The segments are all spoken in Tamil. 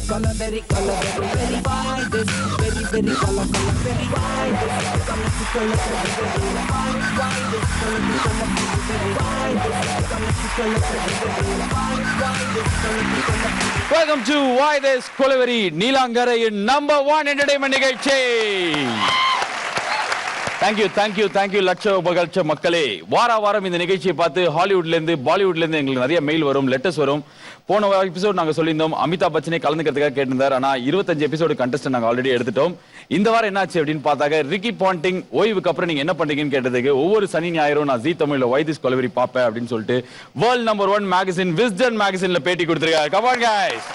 very color very wide this very color very wide this come to color very wide this color very wide this come to color very wide this color. Welcome to Why This Kolaveri நீலாங்கரையின் நம்பர் 1 என்டர்டெயின்மென்ட் நிகழ்ச்சி. தேங்க்யூ லட்ச மக்களே. வாரம் இந்த நிகழ்ச்சியை பார்த்து ஹாலிவுட்ல இருந்து பாலிவுட்ல இருந்து எங்களுக்கு நிறைய மெயில் வரும், லெட்டர்ஸ் வரும். போன எபிசோட் நாங்க சொல்லியிருந்தோம் அமிதாப் பச்சனை கலந்துக்கிறதுக்காக கேட்டிருந்தார். ஆனா 25 எபிசோடு கண்டஸ்ட் நாங்க ஆல்ரெடி எடுத்துட்டோம். இந்த வாரம் என்னாச்சு அப்படின்னு பார்த்தாக்க ரிக்கி பாண்டிங் ஓய்வுக்கு அப்புறம் நீங்க என்ன பண்றீங்கன்னு கேட்டதுக்கு ஒவ்வொரு சனி ஞாயிறும் நான் ஜீ தமிழ்ல Why This Kolaveri பாப்பேன் அப்படின்னு சொல்லிட்டு வேர்ல்ட் நம்பர் 1 மேகசின் விஸ்டன் மேகசின்ல பேட்டி கொடுத்திருக்காரு. Come on guys.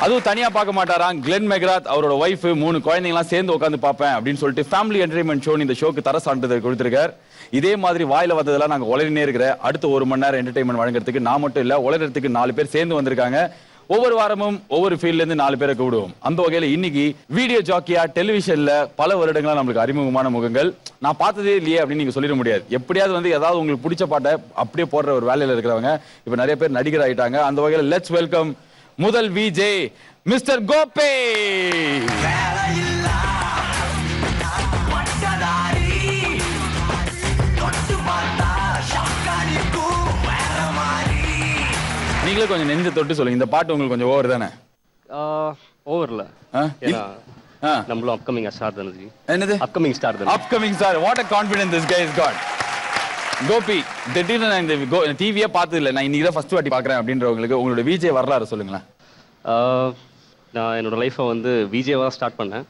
அதுவும் தனியா பார்க்க மாட்டாராம். கிளென் மெக்ராத் அவரோட வைஃப் 3 குழந்தைங்களாம் சேர்ந்து உட்காந்து பார்ப்பேன் அப்படின்னு சொல்லிட்டு ஃபேமிலி என்டர்டெயின்மெண்ட் ஷோ இந்த ஷோக்கு தர சான்றிதழ் கொடுத்திருக்காரு. இதே மாதிரி வாயில வந்ததெல்லாம் நாங்க உளறினே இருக்கிற அடுத்த 1 மணி நேரம் என்டர்டெயின்மெண்ட் வழங்குறதுக்கு நான் மட்டும் இல்ல, உளறதுக்கு 4 பேர் சேர்ந்து வந்திருக்காங்க. ஒவ்வொரு வாரமும் ஒவ்வொரு ஃபீல்ட்ல இருந்து 4 பேரை கூடுவோம். அந்த வகையில இன்னைக்கு வீடியோ ஜாக்கியா டெலிவிஷன்ல பல வருடங்களா நம்மளுக்கு அறிமுகமான முகங்கள். நான் பார்த்ததே இல்லையே அப்படின்னு நீங்க சொல்லிட முடியாது. எப்படியாவது வந்து ஏதாவது உங்களுக்கு பிடிச்ச பாட்டை அப்படியே போடுற ஒரு வேலையில இருக்கிறவங்க இப்ப நிறைய பேர் நடிகர் ஆயிட்டாங்க. அந்த வகையில லெட்ஸ் வெல்கம் முதல் விஜே மிஸ்டர் கோபி. நீங்களே கொஞ்சம் நெஞ்ச தொட்டு சொல்லுங்க, இந்த பாட்டு உங்களுக்கு கொஞ்சம் ஓவர் தானே? ஓவர்ல நம்மளும் அப்கமிங் ஸ்டார் தானே. என்னது upcoming star? Upcoming star. What a confidence this guy has got. Gopi, திடீர்னு நான் இந்த டிவியே பார்த்தது இல்லை, நான் இன்னைக்கு தான் ஃபர்ஸ்ட் வாட்டி பார்க்குறேன் அப்படின்றவங்களுக்கு உங்களோட விஜய் வரலாறு சொல்லுங்களேன். நான் என்னோட லைஃப்பை வந்து விஜேவா ஸ்டார்ட் பண்ணேன்.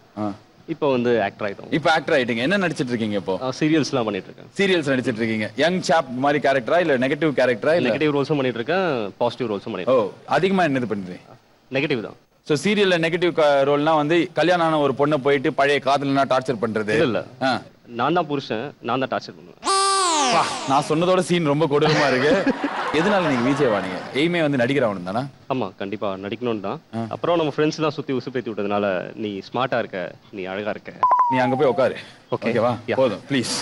இப்போ வந்து ஆக்டர் ஆயிட்டோம். இப்போ ஆக்டர் ஆயிட்டீங்க. என்ன நடிச்சிட்டு இருக்கீங்க இப்போ? சீரியல்ஸ்லாம் பண்ணிட்டு இருக்கேன். சீரியல்ஸ் நடிச்சிட்டு இருக்கீங்க. யங் சாப் மாதிரி கேரக்டரா இல்ல நெகட்டிவ் கேரக்டரா? இல்ல நெகட்டிவ் ரோல்ஸும் பண்ணிட்டு இருக்கேன், பாசிட்டிவ் ரோல்ஸும் பண்ணிட்டு இருக்கேன். ஓ, அதிகமா என்னது பண்றீங்க? நெகட்டிவ் தான். சோ சீரியல்ல நெகட்டிவ் ரோல்னா வந்து கல்யாணம் ஆன ஒரு பொண்ணை போயிட்டு பழைய காதலனா டார்ச்சர் பண்றது இல்ல. நான் தான் புருஷன், நான் தான் டார்ச்சர் பண்ணுவேன். நான் சொன்னதோட சீன் ரொம்ப கொடூரமா இருக்கு. எதனால நீங்க விஜய் வானீங்க? எய்மே வந்து நடிகர் ஆகணும் தானா? ஆமா, கண்டிப்பா நடிக்கணும் தான். அப்புறம் நம்ம ஃப்ரெண்ட்ஸ் எல்லாம் சுத்தி உசுப்பேத்தி விட்டதுனால நீ ஸ்மார்ட்டா இருக்க, நீ அழகா இருக்க, நீ அங்க போய் உட்காரு. ஓகேவா? போதும் ப்ளீஸ்.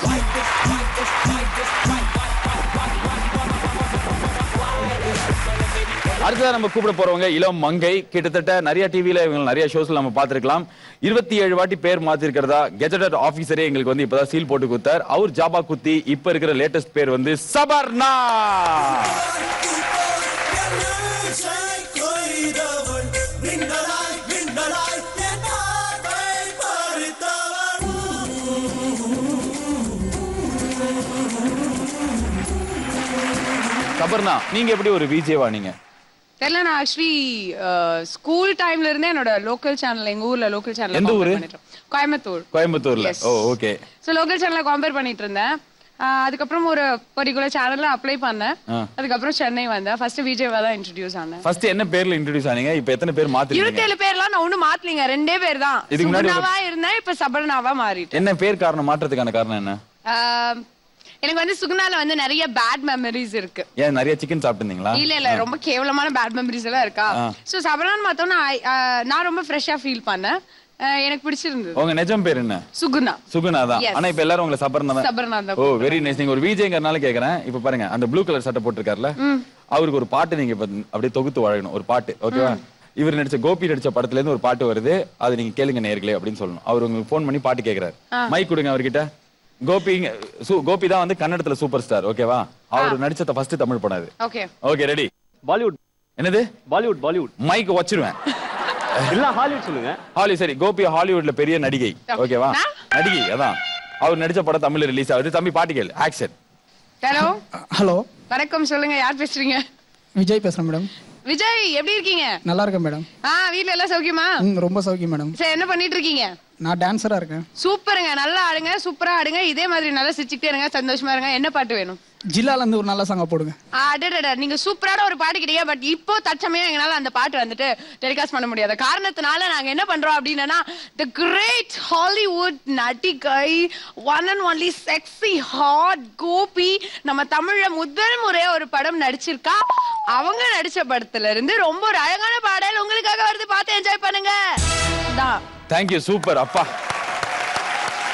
அடுத்ததா நம்ம கூப்பிட போறவங்க இளம் மங்கை. கிட்டத்தட்ட நிறைய டிவில இவங்க நிறைய ஷோஸ்ல நம்ம பார்த்திருக்கலாம். 27 வாட்டி பேர் மாத்திருக்கிறதா கெஜெட்டட் ஆபீசரே எங்களுக்கு வந்து இப்பதான் சீல் போட்டு கொடுத்தார். அவர் ஜாபா குத்தி இப்ப இருக்கிற லேட்டஸ்ட் பேர் வந்து சபர்ணா. சபர்ணா, நீங்க எப்படி ஒரு விஜேவா? நீங்க தெரியல, நான் ஆக்சுவலி ஸ்கூல் டைம்ல இருந்தே என்னோட லோக்கல் சேனல், எங்க ஊர்ல லோக்கல் சேனல். எந்த ஊரு? கோயம்புத்தூர்ல. ஓ, ஓகே. சோ லோக்கல் சேனல்ல கம்பேர் பண்ணிட்டு இருந்தேன். அதுக்கப்புறம் ஒரு பர்టిక్యులர் சேனல்ல அப்ளை பண்ணேன். அதுக்கப்புறம் சென்னை வந்தேன். ஃபர்ஸ்ட் விஜேவா தான் இன்ட்ரோ듀ஸ் ஆனேன். ஃபர்ஸ்ட் என்ன பேர்ல இன்ட்ரோ듀ஸ் ஆனீங்க? இப்போ எத்தனை பேர் மாத்திட்டீங்க? 27 பேர்லாம் நான் ஒண்ணும் மாத்தலங்க, 2 பேர் தான். சுகுணாவா இருந்தேன், இப்ப சபர்ணாவா மாறிட்டேன். என்ன பேர் காரணம் மாற்றத்துக்கான காரணம் என்ன? எனக்கு வந்து சுகுணால வந்து நிறைய பேட் மெமரிஸ் இருக்கு. ஏன் நிறைய சிக்கன் சாப்பிட்டீங்களா? இல்ல, ரொம்ப கேவலமான பேட் மெமரிஸ் எல்லாம் இருக்கா. சோ சபர்ணான்னு பார்த்தோம்னா நான் ரொம்ப ஃப்ரெஷ்ஷா ஃபீல் பண்ணேன். எனக்கு பிடிச்சிருந்தது. உங்க நிஜம் பேர் என்ன? சுகுணா தான். ஆனா இப்ப எல்லாரும் உங்களை சபர்ணா தான். ஓ, வெரி நைஸ். நீங்க ஒரு விஜேங்கறனால கேக்குறேன். இப்ப பாருங்க, அந்த ப்ளூ கலர் சட்டை போட்டுருக்காருல, அவருக்கு ஒரு பாட்டு நீங்க அப்படியே தொகுத்து வழங்கணும். ஒரு பாட்டு, ஓகேவா? இவர் நடிச்ச கோபி நடிச்ச படத்துல இருந்து ஒரு பாட்டு வருது, அது நீங்க கேளுங்க நேயர்களே அப்படின்னு சொல்லணும். அவர் உங்களுக்கு போன் பண்ணி பாட்டு கேக்குறாரு. மைக் கொடுங்க அவர்கிட்ட. கோபி தான் வந்து கன்னடத்துல சூப்பர் ஸ்டார், ஓகேவா? அவர் நடிச்சத ஃபர்ஸ்ட் தமிழ் படம் அது. Okay, ready? பாலிவுட். என்னது? பாலிவுட். மைக் வச்சிருவேன். இல்ல, ஹாலிவுட் சொல்லுங்க. ஹாலிவுட். சரி, கோபி ஹாலிவுட்ல பெரிய நடிகை, ஓகேவா? நடிகை அதான். அவர் நடிச்ச படம் தமிழ்ல ரிலீஸ் ஆகுது. தம்பி பாட்டு கேளு. ஆக்ஷன். ஹலோ, வணக்கம். சொல்லுங்க, யார் பேசுறீங்க? விஜய் பேசுறேன் மேடம். விஜய், எப்படி இருக்கீங்க? நல்லா இருக்கேன் மேடம். வீட்ல எல்லாம் சௌக்கியமா? ரொம்ப சௌக்கியம் மேடம். சரி, என்ன பண்ணிட்டு இருக்கீங்க? நான் டான்சரா இருக்கேன். சூப்பருங்க, நல்லா ஆடுங்க, சூப்பரா ஆடுங்க. இதே மாதிரி நல்லா சிரிச்சுக்கிட்டே இருங்க, சந்தோஷமா இருங்க. என்ன பாட்டு வேணும்? ஜில்லால இருந்து ஒரு நல்ல சாங்க போடுங்க. அடடட, நீங்க சூப்பரான ஒரு பாட்டு கிட்டீங்க. பட் இப்போ தற்சமயம் எங்களால அந்த பாட்டு வந்துட்டு டெலிகாஸ்ட் பண்ண முடியாத காரணத்தினால நாங்க என்ன பண்றோம் அப்படின்னா, தி கிரேட் ஹாலிவுட் நடிகை, one and only sexy hot Gopi நம்ம தமிழ்ல முதல் முறையா ஒரு படம் நடிச்சிருக்கா. அவங்க நடிச்ச படத்துல இருந்து ரொம்ப ஒரு அழகான பாடல் உங்களுக்காக வருது, பார்த்து என்ஜாய் பண்ணுங்க. Thank you, super. அப்பா,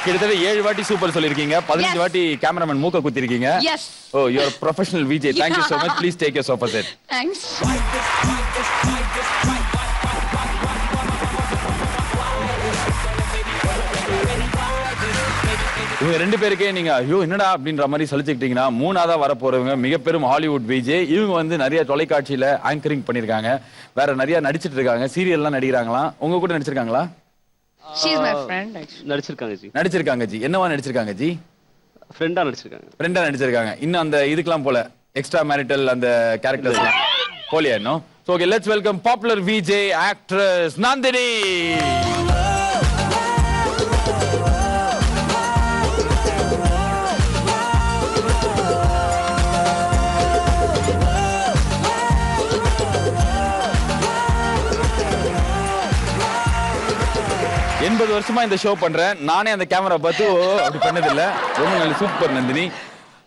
கிட்டத்தட்ட 7 வாட்டி சூப்பர் சொல்லிருக்கீங்க, 15 வாட்டி கேமராமேன் மூக்க குத்தி இருக்கீங்க. Oh, you are professional Vijay. Thank you so much. Please take your sofa set. Thanks. இவங்க 2 பேருக்கே நீங்க ஐயோ என்னடா அப்படின்ற மாதிரி சலிச்சுக்கிட்டீங்கன்னா, 3ஆவதா வர போறவங்க மிக பெரும் ஹாலிவுட் விஜே. இவங்க வந்து நிறைய தொலைக்காட்சியில ஆங்கரிங் பண்ணிருக்காங்க, வேற நிறைய நடிச்சிட்டு இருக்காங்க, சீரியல்லாம் நடிக்கிறாங்களாம். உங்க கூட நடிச்சிருக்காங்களா? She is my friend actually. நடிச்சிருக்காங்க ஜி. நடிச்சிருக்காங்க ஜி. என்னவா நடிச்சிருக்காங்க ஜி? ஃப்ரெண்டா நடிச்சிருக்காங்க. ஃப்ரெண்டா நடிச்சிருக்காங்க. இன்னும் அந்த இதுக்கெல்லாம் போல எக்ஸ்ட்ரா மேரிட்டல் அந்த கேரக்டர்ஸ்லாம் போலியா இன்னும்? So okay, let's welcome popular VJ actress Nandini. 80 வருஷமா இந்த ஷோ பண்றேன். நானே அந்த கேமரா பார்த்து அப்படி பண்ணது இல்ல. ரொம்ப நல்ல சூப்பர் நந்தினி.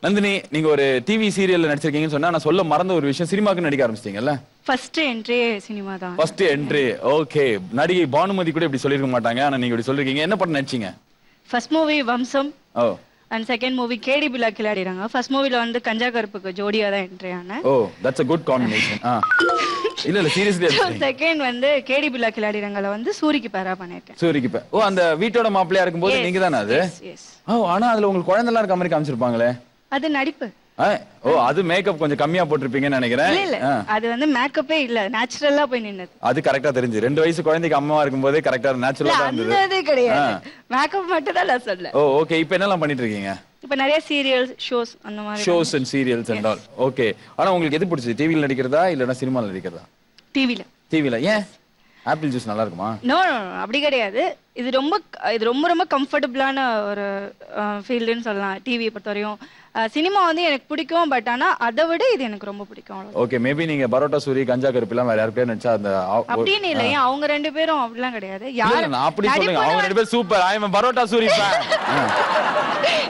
நந்தினி, நீங்க ஒரு டிவி சீரியல்ல நடிச்சிருக்கீங்கன்னு சொன்னா நான் சொல்ல மறந்த ஒரு விஷயம், சினிமாக்கு நடிக்க ஆரம்பிச்சிட்டீங்கல்ல? ஃபர்ஸ்ட் என்ட்ரி சினிமா தான். First entry. ஓகே. நடிகை பானுமதி கூட இப்படி சொல்லிருக்க மாட்டாங்க, ஆனா நீங்க இப்படி சொல்லிருக்கீங்க. என்ன படம் நடிச்சீங்க? First movie Vamsam. Oh. And second movie Kedi Billa கிளாடிறாங்க. ஃபர்ஸ்ட் மூவில வந்து கஞ்சா கருப்புக்கு ஜோடியா தான் என்ட்ரி ஆனேன். Oh, that's a good combination. இல்ல சீரியஸ்லி. செகண்ட் வந்து கேடி பில்லா கிளாடிறாங்கல வந்து சூரிக்கு பேரா பண்ணிட்டேன். சூரிக்கு பேர். ஓ, அந்த வீட்டோட மாப்பிள்ளையா இருக்கும்போது நீங்க தானே அது? எஸ். ஓ, ஆனா அதுல உங்களுக்கு குழந்தைலாம் இருக்க மாதிரி காமிச்சிருப்பாங்களே. அது நடிப்பு. ஓ, அது மேக்கப் கொஞ்சம் கம்மியா போட்டிருப்பீங்கன்னு நினைக்கிறேன். இல்ல அது வந்து மேக்கப்பே இல்ல, நேச்சுரலா போய் நின்னது. அது கரெக்டா தெரிஞ்சு 2 வயசு குழந்தைக்கு அம்மாவா இருக்கும்போது கரெக்டா நேச்சுரலா தான் இருந்தது. அது கிடையாது, மேக்கப் மட்டும் தான் நான் சொல்ல. ஓ, ஓகே. இப்போ என்னலாம் பண்ணிட்டு இருக்கீங்க? இப்ப நிறைய சீரியல்ஸ் ஷோஸ் அந்த மாதிரி. Shows and serials and all. Okay. ஆனா உங்களுக்கு எது பிடிச்சது, டிவில நடிக்கிறதா இல்லனா சினிமால நடிக்கிறதா? டிவில. டிவில. ஏன்? ஆப்பிள் ஜூஸ் நல்லா இருக்குமா? நோ அப்படி கிடையாது. இது ரொம்ப ரொம்ப கம்ஃபர்டபுளான ஒரு ஃபீல்டுன்னு சொல்லலாம் டிவியை பொறுத்தவரையும். சினிமா வந்து எனக்கு பிடிக்கும், பட் ஆனா அதை விட இது எனக்கு ரொம்ப பிடிக்கும். ஓகே. மேபி நீங்க பரோட்டா சூரி கஞ்சா கருப்புலாம் வேற யார் பேர் நடிச்சா அந்த அப்படின்னு இல்ல, அவங்க 2 பேரும் அப்படிலாம் கிடையாது. யாரு நான் அப்படி சொல்லுங்க, அவங்க 2 பேரும் சூப்பர். ஐ அம் பரோட்டா சூரி ஃபேன்.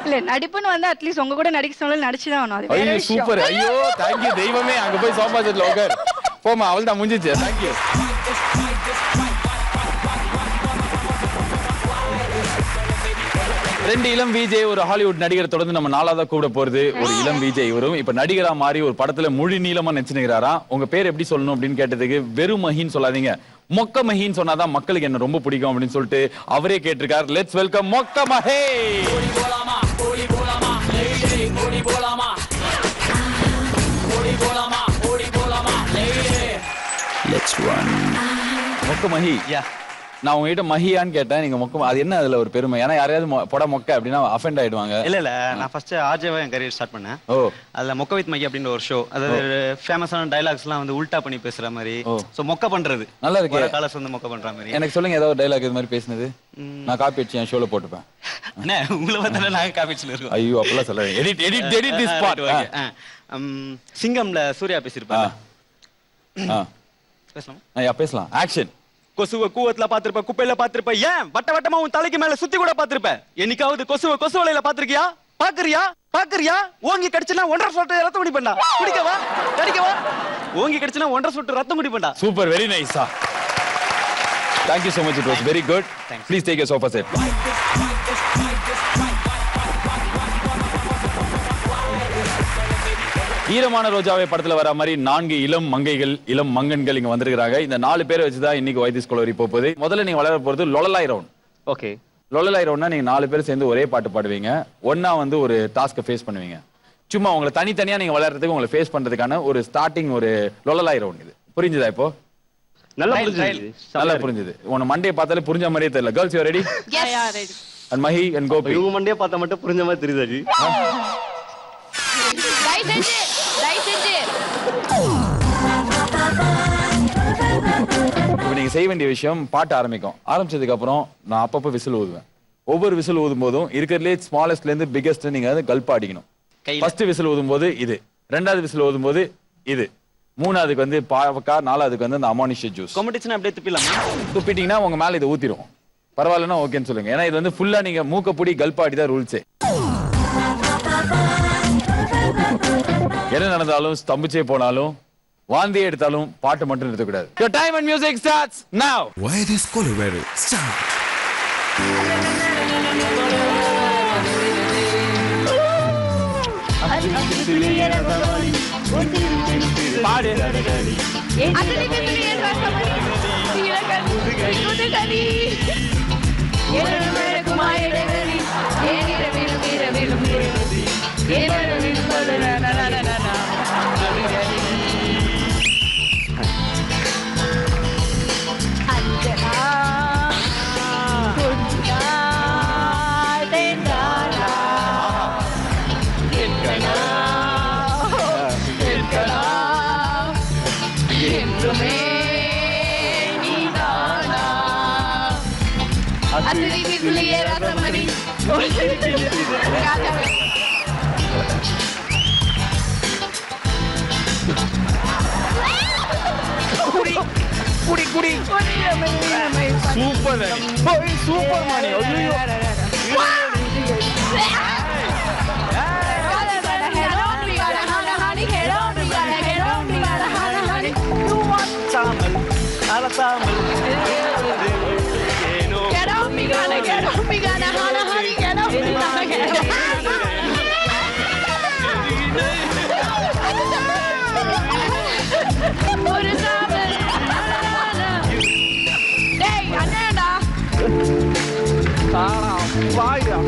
இல்ல நடிப்புன்னு வந்து அட்லீஸ்ட் உங்க கூட நடிக்க சொன்னாலும் நடிச்சுதான் ஆகணும். அது வேற விஷயம். சூப்பர். ஐயோ தேங்க் யூ தெய்வமே. அங்க போய் சோஃபா செட்ல உட்கார். போமா, அவள்தான் முடிஞ்சிச்சு. Thank you. ரெண்டு இளம் விஜே, ஒரு ஹாலிவுட் நடிகர் தொடர்ந்து நம்ம 4ஆவதா கூட போறது ஒரு இளம் விஜே. இவரும் இப்ப நடிகரா மாறி ஒரு படத்துல முழு நீளமா நடிச்சுக்கிறாராம். உங்க பேர் எப்படி சொல்லணும் அப்படின்னு கேட்டதுக்கு வெறும் மஹின்னு சொல்லாதீங்க, மொக்க மஹின்னு சொன்னாதான் மக்களுக்கு என்ன ரொம்ப பிடிக்கும் அப்படின்னு சொல்லிட்டு அவரே கேட்டிருக்கார். லெட்ஸ் வெல்கம் மொக்க மஹே. Let's run. மொக்க மஹி. நான் உங்ககிட்ட மஹியான்னு கேட்டேன், நீங்க மொக்க. அது என்ன அதுல ஒரு பெருமை? ஏன்னா யாரையாவது பொட மொக்க அப்படின்னா அஃபெண்ட் ஆயிடுவாங்க. இல்ல நான் ஃபர்ஸ்ட் ஆர்ஜேவா என் கரியர் ஸ்டார்ட் பண்ணேன். ஓ. அதுல மொக்க வித் மகி அப்படின்ற ஒரு ஷோ, அதாவது ஃபேமஸான டைலாக்ஸ் எல்லாம் வந்து உல்டா பண்ணி பேசுற மாதிரி. சோ மொக்க பண்றது நல்லா இருக்கு. காலஸ் வந்து மொக்க பண்ற மாதிரி. எனக்கு சொல்லுங்க ஏதாவது டைலாக் இது மாதிரி பேசினது. நான் காப்பி அடிச்சு என் ஷோல போட்டுப்பேன். அண்ணே உங்களை பார்த்தா நாங்க காப்பி அடிச்சுல இருக்கோம். ஐயோ அப்பலாம் சொல்லுங்க. Edit this part. சிங்கம்ல சூர்யா பேசிருப்பாங்க. பேசலாம். பேசலாம். ஆக்ஷன். கொசுவ கூவத்துல பாத்திருப்ப, குப்பையில பாத்திருப்ப, ஏன் வட்ட வட்டமா உன் தலைக்கு மேல சுத்தி கூட பாத்திருப்ப. என்னைக்காவது கொசு வலையில பாத்திருக்கியா? பாக்குறியா? ஓங்கி கடிச்சுனா 1.5 சொட்டு ரத்தம் குடிப்பண்டா. குடிக்கவா கடிக்கவா? ஓங்கி கடிச்சுனா 1.5 சொட்டு ரத்தம் குடிப்பண்டா. Super, very nice. Thank you so much, it was very good. Please take your sofa set. ஈரமான ரோஜாவை படத்துல வர மாதிரி 4 இளம் மங்கைகள், இளம் மங்கன்கள் இங்க வந்திருக்காங்க. இந்த 4 பேரை வச்சுதான் இன்னைக்கு வைத்திஸ் கொலவரி போகுது. முதல்ல நீங்க வளர போறது லொலலாய் ரவுண்ட். ஓகே. லொலலாய் ரவுண்ட்னா நீங்க 4 பேர் சேர்ந்து ஒரே பாட்டு பாடுவீங்க. ஒண்ணா வந்து ஒரு டாஸ்கை ஃபேஸ் பண்ணுவீங்க. சும்மா உங்களை தனித்தனியா நீங்க வளர்றதுக்கு, உங்களை ஃபேஸ் பண்றதுக்கான ஒரு ஸ்டார்டிங் ஒரு லொலலாய் ரவுண்ட் இது. புரிஞ்சுதா இப்போ? நல்லா புரிஞ்சுது. உன மண்டையை பார்த்தாலே புரிஞ்ச மாதிரியே தெரியல. Girls you ready? Ready. And Mahi and Gopi. இவங்க மண்டையை பார்த்தா மட்டும் புரிஞ்ச மாதிரி தெரியுதா ஜி? இப்போ நீங்க செய்ய வேண்டிய விஷயம், பாட்டு ஆரம்பிச்சதுக்கு அப்புறம் நான் அப்பப்போ விசில் ஊதுவேன். ஒவ்வொரு விசில் ஊதும் போதும் இருக்கிறதுலே ஸ்மாலஸ்ட்ல இருந்து பிகெஸ்ட் நீங்க வந்து கல்பா அடிக்கணும். ஃபர்ஸ்ட் விசில் ஊதும் போது இது, 2வது விசில் ஊதும் போது இது, 3வதுக்கு வந்து பாவக்கா, 4வதுக்கு வந்து அந்த அமானிஷ ஜூஸ். காம்படிஷன் அப்படியே துப்பிட்டீங்கன்னா உங்க மேல இதை ஊத்திரும். பரவாயில்லன்னா ஓகேன்னு சொல்லுங்க. ஏன்னா இது வந்து ஃபுல்லா நீங்க மூக்கப்பூடி கல்பா அடி தான் ரூல்ஸே. என்ன நடந்தாலும், ஸ்தம்பிச்சே போனாலும், வாந்தியே எடுத்தாலும் பாட்டு மட்டும் நிறுத்தக்கூடாது. Your time and music starts now. வைத்திஸ் Kolaveri start. பாடு. ஏழு குமாரகுமாரி ஏனிரவிலும் அத்திரி பிள்ளையே ரசமணி ராஜாவே. குடி குடி சூப்பர் சூப்பர் மணி ஐயோ சாமல் அலசாமல் ஏனோ ஒரு சாமல். டேய் அண்ணாடா வாயா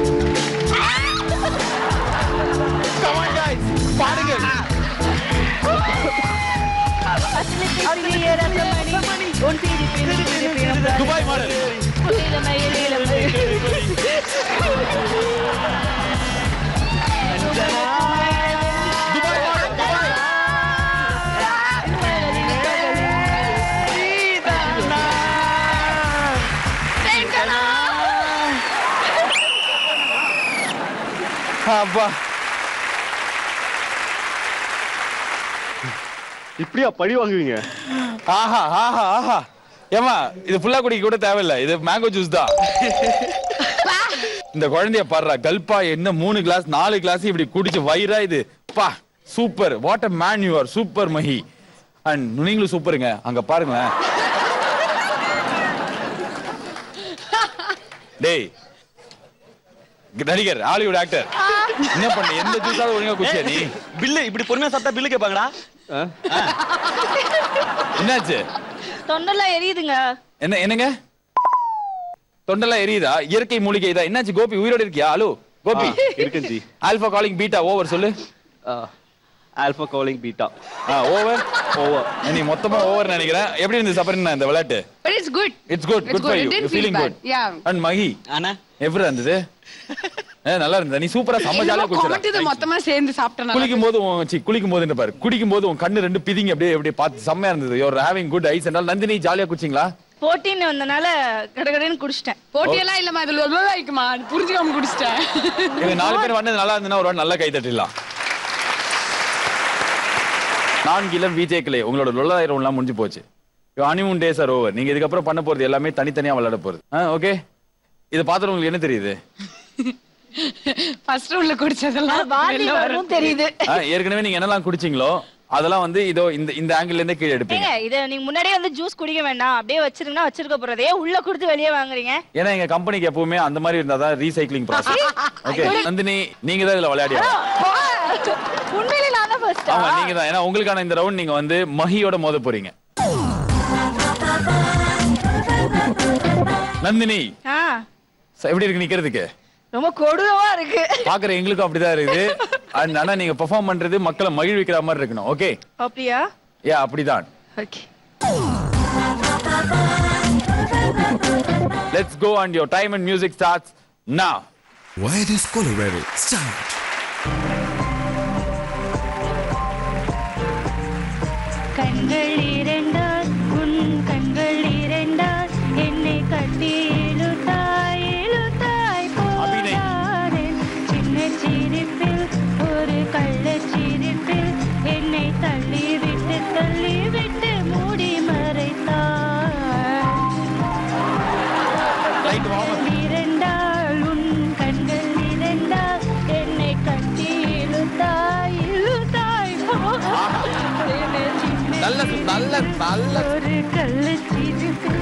come on guys பாடுங்க துபாய் மாடல் துபாய் மாடல் அப்பா இப்படியா பழி வாங்குவீங்க? ஆஹா ஆஹா ஆஹா ஏமா இது ஃபுல்லா குடிக்க கூட தேவையில்லை, இது மேங்கோ ஜூஸ் தான். இந்த குழந்தைய பாடுறா கல்பா என்ன 3 கிளாஸ் 4 கிளாஸ் இப்படி குடிச்சு வயிறா இது பா super what a man you are super Mahi and நீங்களும் சூப்பருங்க அங்க பாருங்களேன். டேய் நடிகர் ஹாலிவுட் ஆக்டர் என்ன பண்ண எந்த ஜூஸாவது ஒழுங்கா குடிச்சியா நீ? பில்லு இப்படி பொறுமையா சாப்பிட்டா பில்லு கேட்பாங்கடா. என்னாச்சு? தொண்டெல்லாம் எரியுதுங்க. என்னங்க தொண்டெல்லாம் எரியுதா? இயற்கை மூலிகை இதா? என்னாச்சு கோபி உயிரோட இருக்கியா? ஹலோ கோபி இருக்கேன் ஜி. ஆல்பா காலிங் பீட்டா ஓவர் சொல்லு. Alpha calling beta over over. நீ மொத்தமா ஓவர் நினைக்கிறேன். எப்படி இருந்துச்சு சப்பரின் இந்த விளையாட்டு? but it's good. It's good good for you you feeling good. yeah and Mahi அண்ணா எப்படி இருந்தது? நல்லா இருந்தது. நீ சூப்பரா செம்ம ஜாலியா கொமட்டது குடிச்சற. மொத்தமா சேர்ந்து சாப்பிட்டனால குளிக்கும் போது பாரு குடிக்கும் போது உன் கண்ணு ரெண்டு பிதிங்க அப்படியே பார்த்து செம்மையா இருந்தது. You are having good eyes and all. Nandini ஜாலியா குடிச்சீங்களா? போட்டின்னு வந்தனால கடகடன்னு குடிச்சிட்டேன். போட்டியெல்லாம் இல்லம்மா, இதுல லோலாய்க்குமா புரிஞ்சுக்காம குடிச்சிட்டேன். இவங்க 4 பேர் வந்தது நல்லா இருந்ததுன்னா ஒரு நல்ல கை தட்டிடலாம். 4 இளம் விஜேக்களே உங்களோட லொல்லாயிரம் எல்லாம் முடிஞ்சு போச்சு. Honeymoon days are over. நீங்க இதுக்கப்புறம் பண்ண போறது எல்லாமே தனித்தனியா விளையாட போறது. ஓகே இத பாத்துட்டு உங்களுக்கு என்ன தெரியுது? ஃபர்ஸ்ட் ரவுண்ட்ல குடிச்சதெல்லாம் வாந்தி வரும் தெரியுது. ஏற்கனவே நீங்க என்னெல்லாம் குடிச்சீங்களோ அதெல்லாம் வந்து இதோ இந்த ஆங்கிள் இருந்து கீழே எடுப்பீங்க. இத நீங்க முன்னாடியே வந்து ஜூஸ் குடிக்க வேண்டாம், அப்படியே வச்சிருந்தா வச்சிருக்க போறதே உள்ள குடுத்து வெளியே வாங்குறீங்க. ஏன்னா எங்க கம்பெனிக்கு எப்பவுமே அந்த மாதிரி இருந்தாதான் ரீசைக்ளிங் ப்ராசஸ். ஓகே நந்தினி நீங்க தான் இதுல விளையாடியா? உண்மையிலே நான் தான் ஃபர்ஸ்ட். ஆமா நீங்க தான். ஏன்னா உங்களுக்கான இந்த ரவுண்ட் நீங்க வந்து மஹியோட மோத போறீங்க. நந்தினி எப்படி இருக்கு நிக்கிறதுக்கு? ரொம்ப கொடூரமா இருக்கு. பாக்குற எங்களுக்கும் அப்படிதான் இருக்குது. ஆனா நீங்க பெர்ஃபார்ம் பண்றது மக்களை மகிழ்விக்கிற மாதிரி இருக்கணும். ஓகே அப்படியா? யா அப்படிதான். Okay let's go and your time and music starts now. Why this Colorado? Start. கண்கள் இரண்டால் உன் கண்கள் இரண்டால் என்னை கட்டி இழுத்தாய் இழுத்தாய் போனாரேன் சின்ன சிரிப்பில் ஒரு கள்ளச் சிரிப்பில் என்னை தள்ளிவிட்டு மூடி மறைத்தாய். இரண்டால் உன் கண்கள் இரண்டால் என்னை கட்டி இழுத்தாய் இழுத்தாய் ஒரு கள்ளச்சிரிப்பு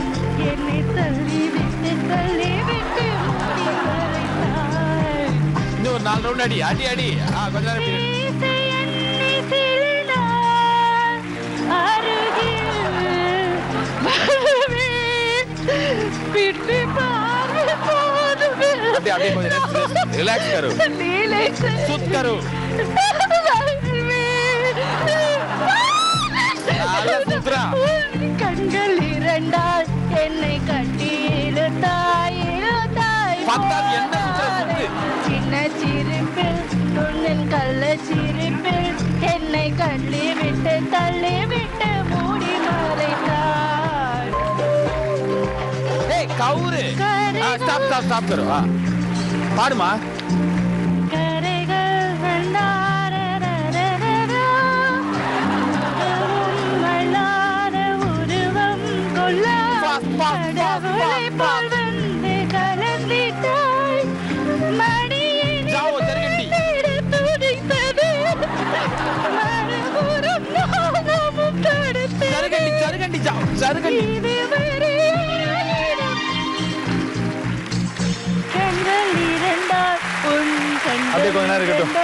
என்னை தள்ளிவிட்டு மூடி மறைத்தாய். இன்னும் 4 ரவுண்ட் அடி அடி அடி. கொஞ்ச நேரம் பேச என்னை சிறிதாய் அருகில் வரவே பிட்டு பார்வை போதுமே. அப்படியே அப்படியே கொஞ்சம் ரிலாக்ஸ் கரு லீலை சுத் கரு சுத்ரா. கண்கள் இரண்டால் என்னை கட்டி இழுத்தாய் இழுத்தாய் பத்தாது என்ன சுத்து? சின்ன சிரிப்பில் துண்ணின் கள்ள சிரிப்பில் என்னை தள்ளிவிட்டு மூடி மறைத்தாய். கவுரு கரை ஸ்டாப் ஸ்டாப் ஸ்டாப் கரோ பாடுமா. கரைகள் வந்தாரரரரரா. வல்லாத உருவம் கொள்ளா. கடவுளை போல் வந்து கலந்திட்டாய். மடியின் ஜாவோ ஜர்கண்டி. துடித்தது. மறுபுறம் நானும் தடுத்தது. ஜர்கண்டி ஜர்கண்டி ஜாவோ ஜர்கண்டி. இதுவரை கண்கள் இரண்டால் உன் அப்படியே கொஞ்ச நேரம் இருக்கட்டும்.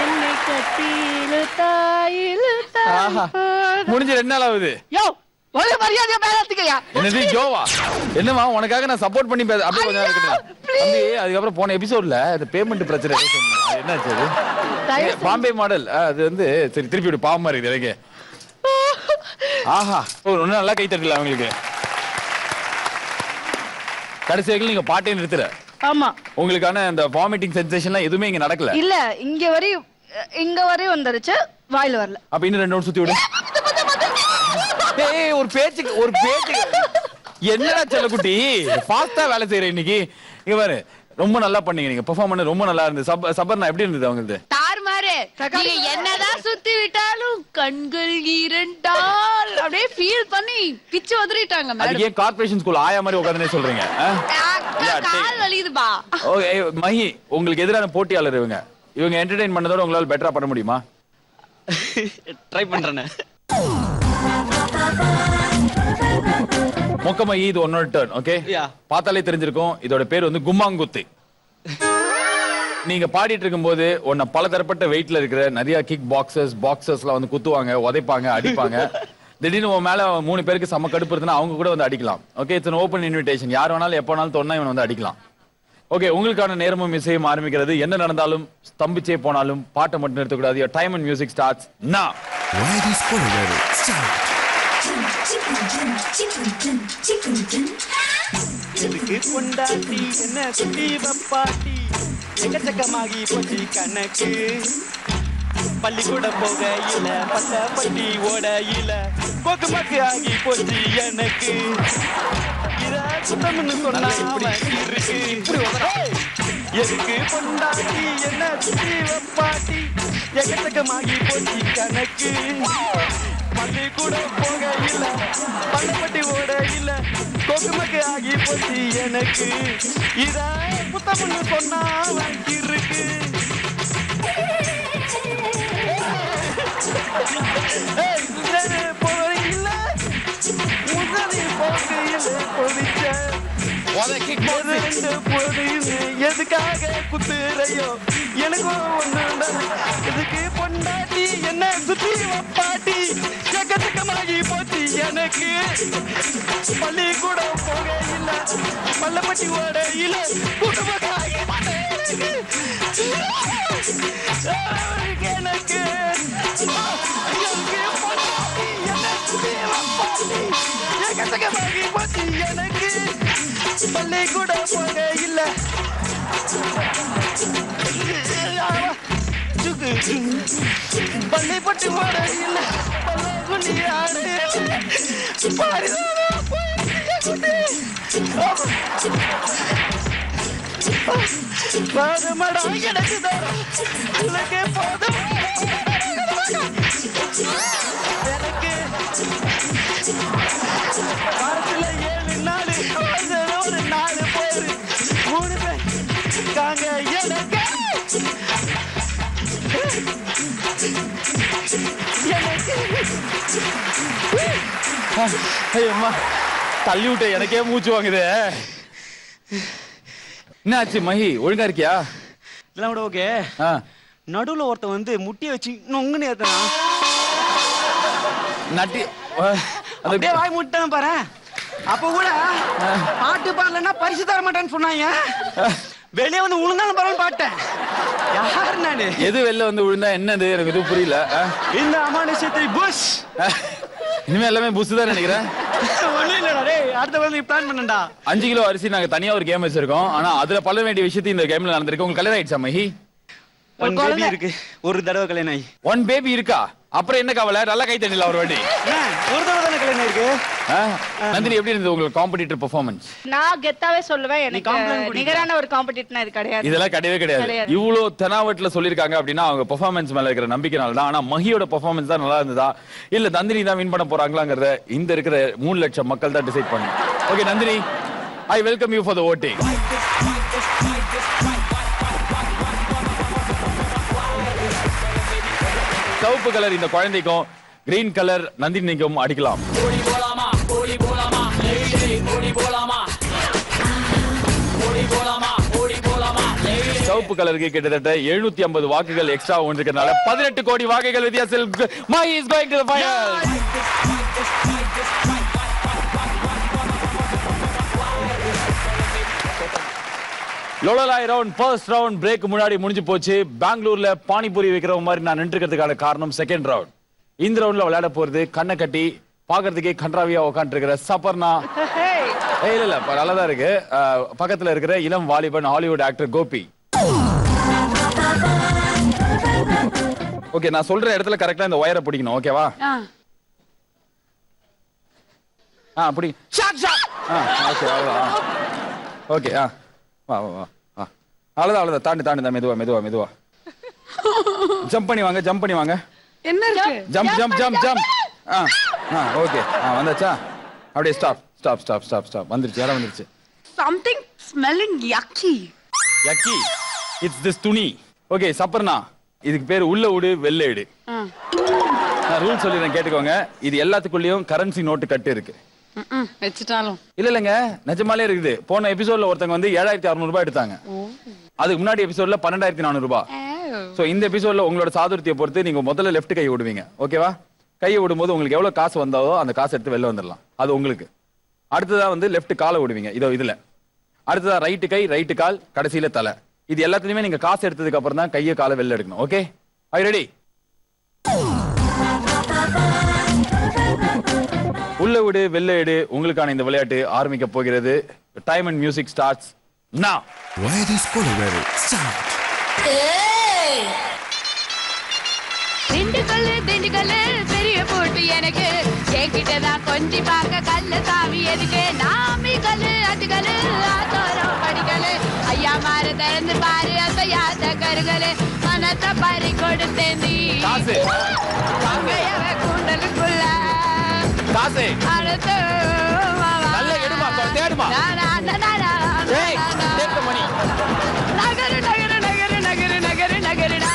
என்னை கட்டி இழுத்தாய் ஆஹா முடிஞ்சு 2 நாள் ஆகுது. யோ ஒரு மரியாதையா பேசுறியா? என்னது ஜோவா? என்னமா உனக்காக நான் சப்போர்ட் பண்ணி பேச அப்படியே கொஞ்ச நேரம் இருக்கட்டும். தம்பி அதுக்கப்புறம் போன எபிசோட்ல இந்த பேமெண்ட் பிரச்சனை ஏதோ சொன்னீங்க. அது என்னாச்சு அது? பாம்பே மாடல் அது வந்து சரி திருப்பி விடு பாவமா இருக்குது எனக்கு. ஆஹா ஒரு நல்லா கை தட்டல அவங்களுக்கு. கடைசி வரைக்கும் நீங்க பாட்டே நிறுத்துற. ஆமா உங்களுக்கான அந்த வாமிட்டிங் சென்சேஷன்லாம் எதுவுமே இங்க நடக்கல. இல்ல இங்க வரையும் வந்துருச்சு, வாயில வரல. அப்ப இன்னும் 2 ரவுண்ட் சுத்தி விடு. ஏய் ஒரு பேச்சு என்னடா செல்லக்குட்டி ஃபாஸ்டா வேலை செய்யற இன்னைக்கு. இங்க பாரு ரொம்ப நல்லா பண்ணீங்க, நீங்க பெர்ஃபார்ம் பண்ண ரொம்ப நல்லா இருந்தது. சபர்னா எப்படி இருந்தது அவங்களுக்கு? தார்மாரு நீங்க என்னதான் சுத்தி விட்டாலும் கண்கள் இரண்டால் அப்படியே ஃபீல் பண்ணி பிச்சு உதறிட்டாங்க அதுக்கு மேடம். ஏன் கார்ப்பரேஷன் ஸ்கூல் ஆயா மாதிரி உட்கார்ந்தே சொல்றீங்க? கால் வலியுதுபா. ஓகே மஹி உங்களுக்கு எதிரான போட்டியாளர் இவங்க என்டர்டெயின் பண்ணதோட உங்களால பெட்டரா பண்ண முடியுமா? ட்ரை பண்றேனே. மொக்கமஹி இது உன்னோட டர்ன். Okay Yeah. பார்த்தாலே தெரிஞ்சிருக்கும் இதோட பேர் வந்து கும்மாங்குத்து. நீங்க பாடிட்டு இருக்கும்போது உன்னை பல தரப்பட்ட வெயிட்ல இருக்கிற நிறைய கிக் பாக்ஸர்ஸ்லாம் வந்து குத்துவாங்க, உதைப்பாங்க, அடிப்பாங்க. திடீர்னு உன் மேல 3 பேருக்கு சம கடுப்பு இருக்குன்னா அவங்க கூட வந்து அடிக்கலாம். Okay it's open invitation. யார் வேணாலும் எப்போ வேணாலும் தோணா இவன் வந்து அடிக்கலாம். ஓகே உங்களுக்கான நேரமும் இசையும் ஆரம்பிக்கிறது. என்ன நடந்தாலும் ஸ்தம்பிச்சே போனாலும் பாட்டை மட்டும் நிறுத்தக்கூடாது. Your time and music starts now. Why this Colorado? Start. எதுக்கு கொண்டாட்டி என்ன சுத்தி வப்பாட்டி எக்கச்சக்கமாகி போச்சு கணக்கு. பள்ளிக்கூட போகையில பட்டி ஓடையில கொக்கு மக்கு ஆகி போச்சு எனக்கு. இத சுத்தம்னு சொன்னா இருக்கு. எதுக்கு கொண்டாட்டி என்ன சுத்தி வப்பாட்டி எக்கச்சக்கமாகி போச்சு கணக்கு. பள்ளிக்கூட போகையில பள்ளப்பட்டி ஓடையில கொக்குமக்கு ஆகி போச்சு எனக்கு. இத புத்தம்னு சொன்னா இருக்கு. போகையில முதலி போகையில பொதிச்ச எதுக்காக குத்துறையோ எனக்கும் ஒண்ணு. இதுக்கு பொண்டாட்டி என்ன சுத்தி வப்பாட்டி எக்கச்சக்கமாகி போச்சு எனக்கு. பள்ளிக்கூட போகையில பள்ளப்பட்டி ஓடையில குடும்பக்காகி எனக்கு. எக்கச்சக்கமாகி போச்சு எனக்கு. பள்ளிக்கூட போகையில பள்ளிப்பட்டு ஓடையில பள்ளி ஆடு பாடுமடா எனக்கு உனக்கு போதும். எனக்கு வாரத்துல 7 நாள் ஒரு 4 பேர் 3 பேர் இருக்காங்க எனக்கு. ஐயம்மா தள்ளி விட்ட எனக்கே மூச்சு வாங்குது. என்ன ஆச்சு மஹி ஒழுங்கா இருக்கியா? இதெல்லாம் கூட ஓகே. நடுவுல ஒருத்தன் வந்து முட்டியை வச்சு நொங்குன்னு ஏத்தனா நட்டி அப்படியே வாய் முட்டான் பாரு. அப்ப கூட பாட்டு பாடலன்னா பரிசு தர மாட்டேன்னு சொன்னாங்க. வெளியே வந்து உழுந்தாலும் பரவாயில்ல பாட்டேன். யார் நானு? எது வெளில வந்து விழுந்தா என்னது எனக்கு எதுவும் புரியல. இந்த அமானுஷத்தை புஷ். இனிமே எல்லாமே புஷ் தான் நினைக்கிறேன். ஒண்ணும் இல்லடா டேய், அடுத்த வாரம் நீ பிளான் பண்ணடா. 5 கிலோ அரிசி நாங்க தனியா ஒரு கேம் வச்சிருக்கோம். ஆனா அதுல பல வேண்டிய விஷயத்தை இந்த கேம்ல நடந்திருக்கு. உங்களுக்கு கல்யாணம் ஆயிடுச்சா மஹி? ஒன் பேபி இருக்கு, ஒரு தடவை கல்யாணம் ஆகி. ஒன் பேபி இருக்கா? அப்புறம் என்ன கவலை? நல்லா கை தட்டில ஒரு வாட்டி. அண்ணா, ஒரு தடவை தானே கல்யாணம் இருக்கு. நந்தினி எப்படி இருந்தது உங்களுக்கு காம்படிட்டர் பெர்ஃபார்மன்ஸ்? நான் கெத்தாவே சொல்லுவேன், எனக்கு complaint பண்ணிட்ட. நிகரான ஒரு காம்படிட்டர்னா இது கிடையாது. இதெல்லாம் கிடையவே கிடையாது. கிடையாது. இவ்வளோ தெனாவட்டில் சொல்லியிருக்காங்க அப்படின்னா அவங்க பெர்ஃபார்மன்ஸ் மேல இருக்கிற நம்பிக்கைனால தான். ஆனா மஹியோட பெர்ஃபார்மன்ஸ் தான் நல்லா இருந்ததா இல்ல நந்தினி தான் வின் பண்ண போறாங்களாங்கிறத இந்த இருக்கிற 3 லட்சம் மக்கள் தான் டிசைட் பண்ணும். Okay Nandini, I welcome you for the voting. சிவப்பு கலர் இந்த குழந்தைக்கும், கிரீன் கலர் நந்தினிக்கும் அடிக்கலாம். சிவப்பு கலருக்கு கிட்டத்தட்ட 750 வாக்குகள் எக்ஸ்ட்ரா ஒன்றிருக்கிறதுனால 18 கோடி வாக்குகள் வித்தியாசத்தில் Mahi is going to the final. லோலலாய் ரவுண்ட் ஃபர்ஸ்ட் ரவுண்ட் பிரேக் முன்னாடி முடிஞ்சு போச்சு. பெங்களூர்ல பானிபூரி வைக்கிற மாதிரி நான் நின்றுக்கிறதுக்கான காரணம் செகண்ட் ரவுண்ட். இந்த ரவுண்ட்ல விளையாட போறது கண்ணை கட்டி பாக்குறதுக்கே கன்றாவியா உட்காந்து இருக்கிற சபர்ணா. இல்ல நல்லதான் இருக்கு. பக்கத்துல இருக்கிற இளம் வாலிபன் ஹாலிவுட் ஆக்டர் கோபி. ஓகே, நான் சொல்ற இடத்துல கரெக்டா இந்த ஒயரை பிடிக்கணும். ஓகேவா? அப்படி ஓகே அவ்வளவுதான். ஓகே வா வா வா அவ்வளவுதான் தாண்டி தாண்டி மெதுவா மெதுவா மெதுவா ஜம்ப் பண்ணி வாங்க, ஜம்ப் பண்ணி வாங்க. என்ன இருக்கு? Jump jump jump jump. Okay வந்தாச்சா? அப்படியே stop stop stop stop stop. வந்துருச்சு, இடம் வந்துருச்சு. Something smelling yucky. Yucky, it's this துணி. ஓகே சப்பர்ணா, இதுக்கு பேர் உள்ள உடு வெள்ளை எடு. நான் ரூல் சொல்லிடுறேன் கேட்டுக்கோங்க. இது எல்லாத்துக்குள்ளேயும் கரன்சி நோட்டு கட்டு இருக்கு. வச்சுட்டாலும் இல்லங்க, நிஜமாலே இருக்குது. போன எபிசோட்ல ஒருத்தங்க வந்து 7600 ரூபாய் எடுத்தாங்க. அதுக்கு முன்னாடி எபிசோட்ல 12400 ரூபாய். சோ இந்த எபிசோட்ல உங்களோட சாதுர்த்தியை பொறுத்து நீங்க முதல்ல லெஃப்ட் கை விடுவீங்க. ஓகேவா? கையை விடும்போது உங்களுக்கு எவ்வளவு காசு வந்தாவோ அந்த காசு எடுத்து வெளில வந்துடலாம். அது உங்களுக்கு. அடுத்ததா வந்து லெஃப்ட் காலை விடுவீங்க. இதோ இதுல. அடுத்ததா ரைட்டு கை, ரைட்டு கால், கடைசியில தலை. இது எல்லாத்துலயுமே நீங்க காசு எடுத்ததுக்கு அப்புறம் தான் கையை காலை வெளில எடுக்கணும். ஓகே, ஐ ரெடி? உள்ள விடு வெள்ளை எடு. உங்களுக்கான இந்த விளையாட்டு ஆரம்பிக்க போகிறது. Time and music starts now. Why this Colorado? Start. Dindigul பெரிய போட்டு எனக்கு என்கிட்டதான் கொஞ்சி பார்க்க கல்ல சாமி எதுக்கு நாமி கல்லு அதுகலு ஆத்தோரம் படிக்கலு ஐயா மாறு திறந்து பாரு அந்த யாத்த கருகலு மனத்தை பறி கொடுத்தேன் நீ காசு கூண்டலுக்குள்ள காசு அடுத்து நல்ல எடுமா தேடுமா. ஏய் டேக் தி மணி. நகரு நகரு நகரு நகரு நகரு நகருடா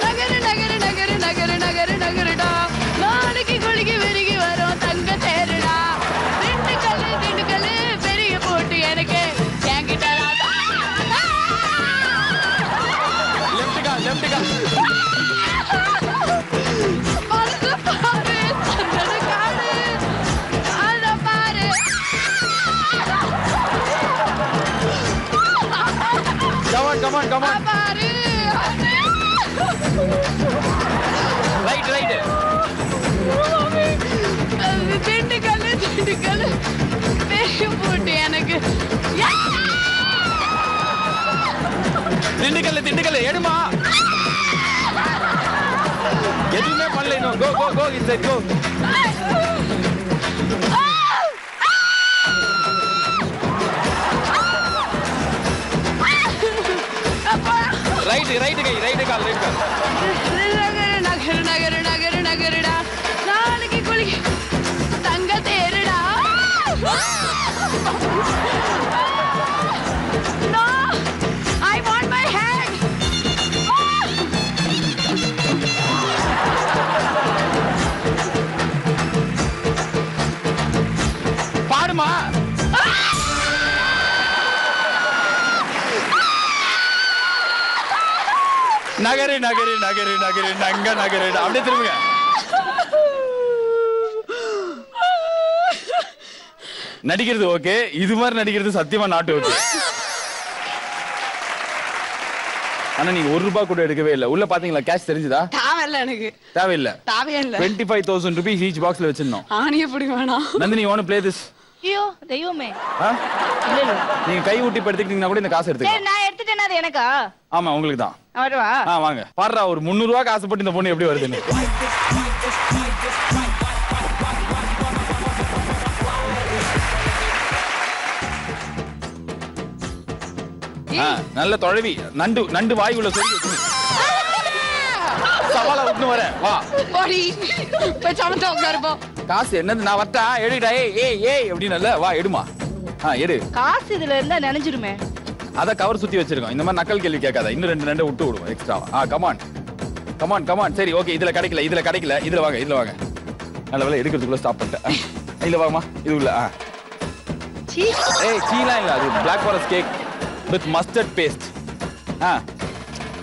நகரு நகரு நகரு நகரு நகரு நகருடா நாளைக்கு குளிக்கு வெறுகி வரும் தங்க தேருடா. திண்டுக்கல் பெரிய போட்டு எனக்கு என்கிட்ட லெஃப்ட் கால் பாரு சந்தன காடு அத பாரு. come on பாரு ரைட் திண்டுக்கல் பெரிய போட்டு எனக்கு திண்டுக்கல் எடுமா. எதுவுமே பண்ணல இன்னும். கோ இன்சைட் கோ. ரைட் கால் நகரு நகரு நகரு நகருடா நாளைக்கு குளிக்கு தங்க தேருடா. No, I want my hand. பாடுமா. நகரு அப்படியே திரும்புங்க. நடிக்கிறது ஓகே, இது மாதிரி நடிக்கிறது சத்தியமா நாட்டு ஓகே. ஆனா நீங்க 1 ரூபாய் கூட எடுக்கவே இல்ல. உள்ள பாத்தீங்களா கேஷ் தெரிஞ்சதா? தேவையில்ல எனக்கு. தேவையில்ல. 25,000 rupees each boxல வச்சிருந்தோம். ஆணிய பிடி வேணாம். Nandini you want to play this? ஐயோ தெய்வமே. ஆ? இல்ல இல்ல நீங்க கை ஊட்டி படுத்துக்கிட்டீங்கன்னா கூட இந்த காசு சரி எடுத்துக்கலாம். நான் எடுத்துட்டேன்னா அது எனக்கா? ஆமா உங்களுக்கு தான். வரவா? வாங்க பாடுறா, ஒரு 300 ரூபாய்க்கு ஆசைப்பட்டு இந்த பொண்ணு எப்படி வருதுன்னு. நல்ல தொழவி நண்டு வாய் உள்ள சொல்லி சவாலா விட்டு வரேன் வா. போடி போய் சமத்தா உட்காருப்போம். காசு என்னது நான் வரட்டா எடுடா ஏய் அப்படின்னு வா எடுமா. எடு. காசு இதுல இருந்தா நினைஞ்சிருமே. அத கவர் சுத்தி வச்சிருக்கோம். இந்த மாதிரி நக்கல் கேள்வி கேட்காத. இன்னும் 2 நண்டை விட்டு விடுவோம் எக்ஸ்ட்ரா. கமான். சரி ஓகே, இதுல கிடைக்கல. இதுல வாங்க. நல்ல வேளை எடுக்கிறதுக்குள்ள ஸ்டாப் பண்ணிட்டேன். இதுல வாங்கம்மா. இது உள்ள சீலாம் இல்ல, அது Black Forest cake with mustard paste.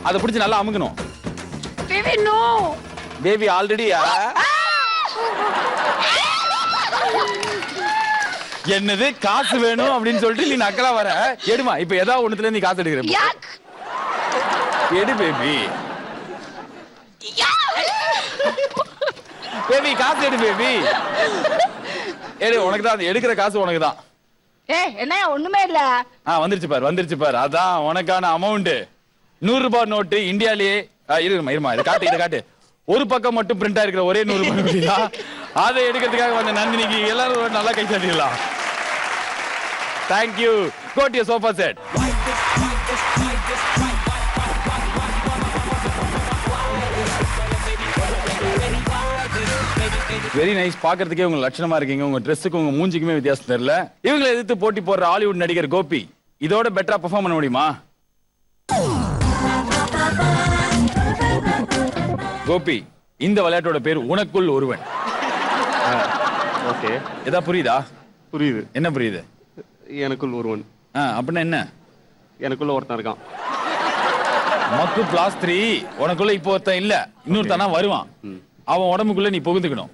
அதை பிடிச்சி நல்லா அமுக்கணும். Baby no. பேபி ஆல்ரெடி என்னது காசு வேணும் அப்படின்னு சொல்லிட்டு நீ நக்கலா வர. எடுமா, இப்ப ஏதாவது ஒண்ணுத்துல நீ காசு எடுக்கிற. எடு பேபி. பேபி காசு எடு பேபி. எடு, உனக்கு தான் எடுக்கிற காசு உனக்கு தான். என்ன ஒண்ணுமே இல்ல. வந்துருச்சு பாரு. அதான் உனக்கான அமௌண்ட். 100 ரூபாய் நோட்டு இந்தியாலேயே. இருமா இதை காட்டு. ஒரு பக்கம் மட்டும் பிரிண்ட் ஆயிருக்கிற ஒரே 100 ரூபாய் அதை எடுக்கிறதுக்காக வந்த நந்தினிக்கு எல்லாரும் நல்லா கை தட்டிடலாம். Thank you. Go to your sofa set. Very nice. பாக்குறதுக்கே உங்க லட்சணமா இருக்கீங்க. உங்க ட்ரெஸ்ஸுக்கு உங்க மூஞ்சிக்குமே வித்தியாசம் தெரியல. இவங்களை எதிர்த்து போட்டி போடுற ஹாலிவுட் நடிகர் கோபி இதோட பெட்டரா பெர்ஃபார்ம் பண்ண முடியுமா? கோபி, இந்த விளையாட்டோட பேர் உனக்குள் ஒருவன். ஓகே. ஏதா புரியுதா? புரியுது. என்ன புரியுது? எனக்குள் ஒருவன் அப்படின்னா என்ன? எனக்குள்ள ஒருத்தன் இருக்கான். மக்கு பிளாஸ் 3 உனக்குள்ள இப்போ ஒருத்தன் இல்ல, இன்னொருத்தனா வருவான். அவன் உடம்புக்குள்ள நீ புகுந்துக்கணும்.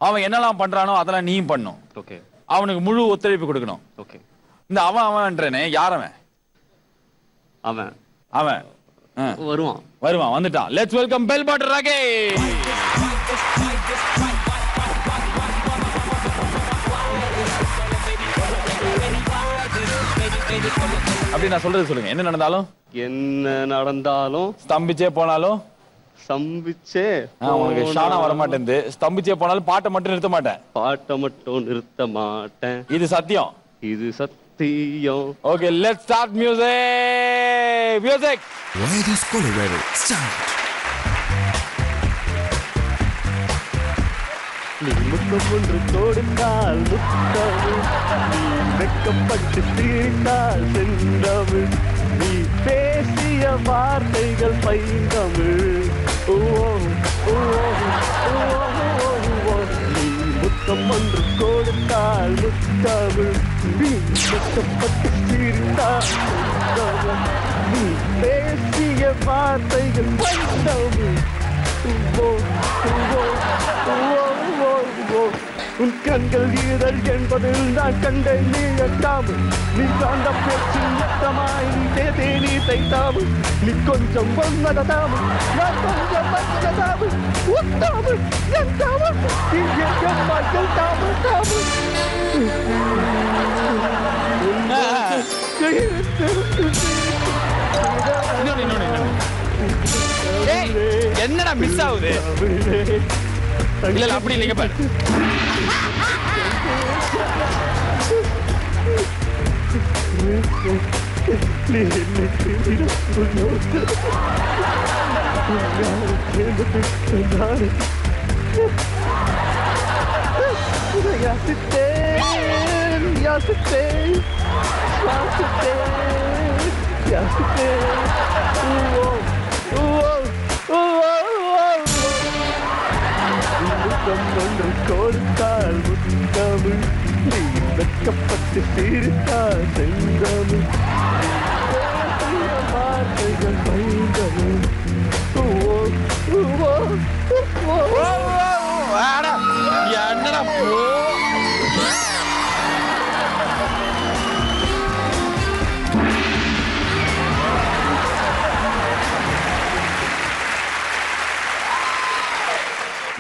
அவன் என்னெல்லாம் பண்றானோ அதெல்லாம் நீயும் பண்ணும். ஓகே. அவனுக்கு முழு ஒத்துழைப்பு கொடுக்கணும். ஓகே. இந்த அவன்றனே யார் அவன்? அவன் வருவான். வந்துட்டான். லெட்ஸ் வெல்கம் பெல் பாட்டர் ராகே. அப்படி நான் சொல்றது சொல்லுங்க. என்ன நடந்தாலும் ஸ்தம்பிச்சே போனாலும் உனக்கு ஷானா வர மாட்டேங்குது. ஸ்தம்பிச்சே போனாலும் பாட்டை மட்டும் நிறுத்த மாட்டேன். இது சத்தியம். Okay, let's start music. Ladies Colorado, start. நீ முத்தம் ஒன்று கொடுத்தால் முத்தமிழ், நீ வெட்கப்பட்டு தீர்த்தால் செந்தமிழ், நீ பேசிய வார்த்தைகள் பைந்தமிழ். நீ முத்தம் ஒன்று கொடுத்தால் முத்தமிழ், நீ வெட்கப்பட்டு தீர்த்தால் செந்தமிழ், நீ பேசிய வார்த்தைகள் பைந்தமிழ். உன் கண்கள் ஈரல் என்பதில் நான் கண்டேன் நீ எட்டாமல், நீ காந்த பேச்சில் மொத்தமாய் நீ தேனி தைத்தாமல், நீ கொஞ்சம் வந்ததாமல் நான் கொஞ்சம் வந்ததாமல், உத்தாமல் எட்டாமல் நீ எம்மாக்கள் தாமல் தாமல். என்னடா மிஸ் ஆகுது? இல்ல அப்படி இல்லைங்க பாரு. ஒன்று கொடுத்தால் முத்தமிழ், நீ வெட்கப்பட்டு தீர்த்தால் செந்தமிழ், வார்த்தைகள் பைந்தமிழ். என்னடா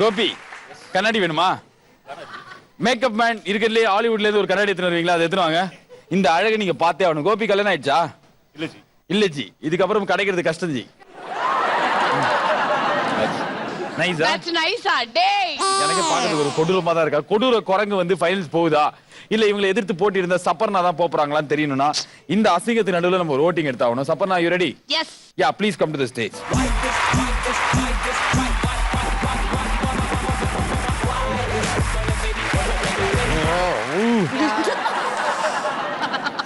கோபி, கண்ணாடி வேணுமா? மேக்கப் மேன் இருக்கிறதுலே ஹாலிவுட்ல இருந்து ஒரு கண்ணாடி எடுத்துன்னு வருவீங்களா, அது எடுத்துன்னு வாங்க. இந்த அழகு நீங்க பார்த்தே ஆகணும். கோபி கல்யாணம் ஆயிடுச்சா? இல்ல ஜி, இதுக்கப்புறம் கிடைக்கிறது கஷ்டம் ஜி. நைஸா? That's nice, டேய். எனக்கு பார்க்கிறதுக்கு ஒரு கொடூரமா தான் இருக்கா. கொடூர குரங்கு வந்து ஃபைனல்ஸ் போகுதா இல்ல இவங்களை எதிர்த்து போட்டி இருந்த சப்பர்னா தான் போறாங்களான்னு தெரியணும்னா இந்த அசிங்கத்து நடுவுல நம்ம வோட்டிங் எடுத்தாகணும். Suparna, you ready? Yes. Yeah, please come to the stage.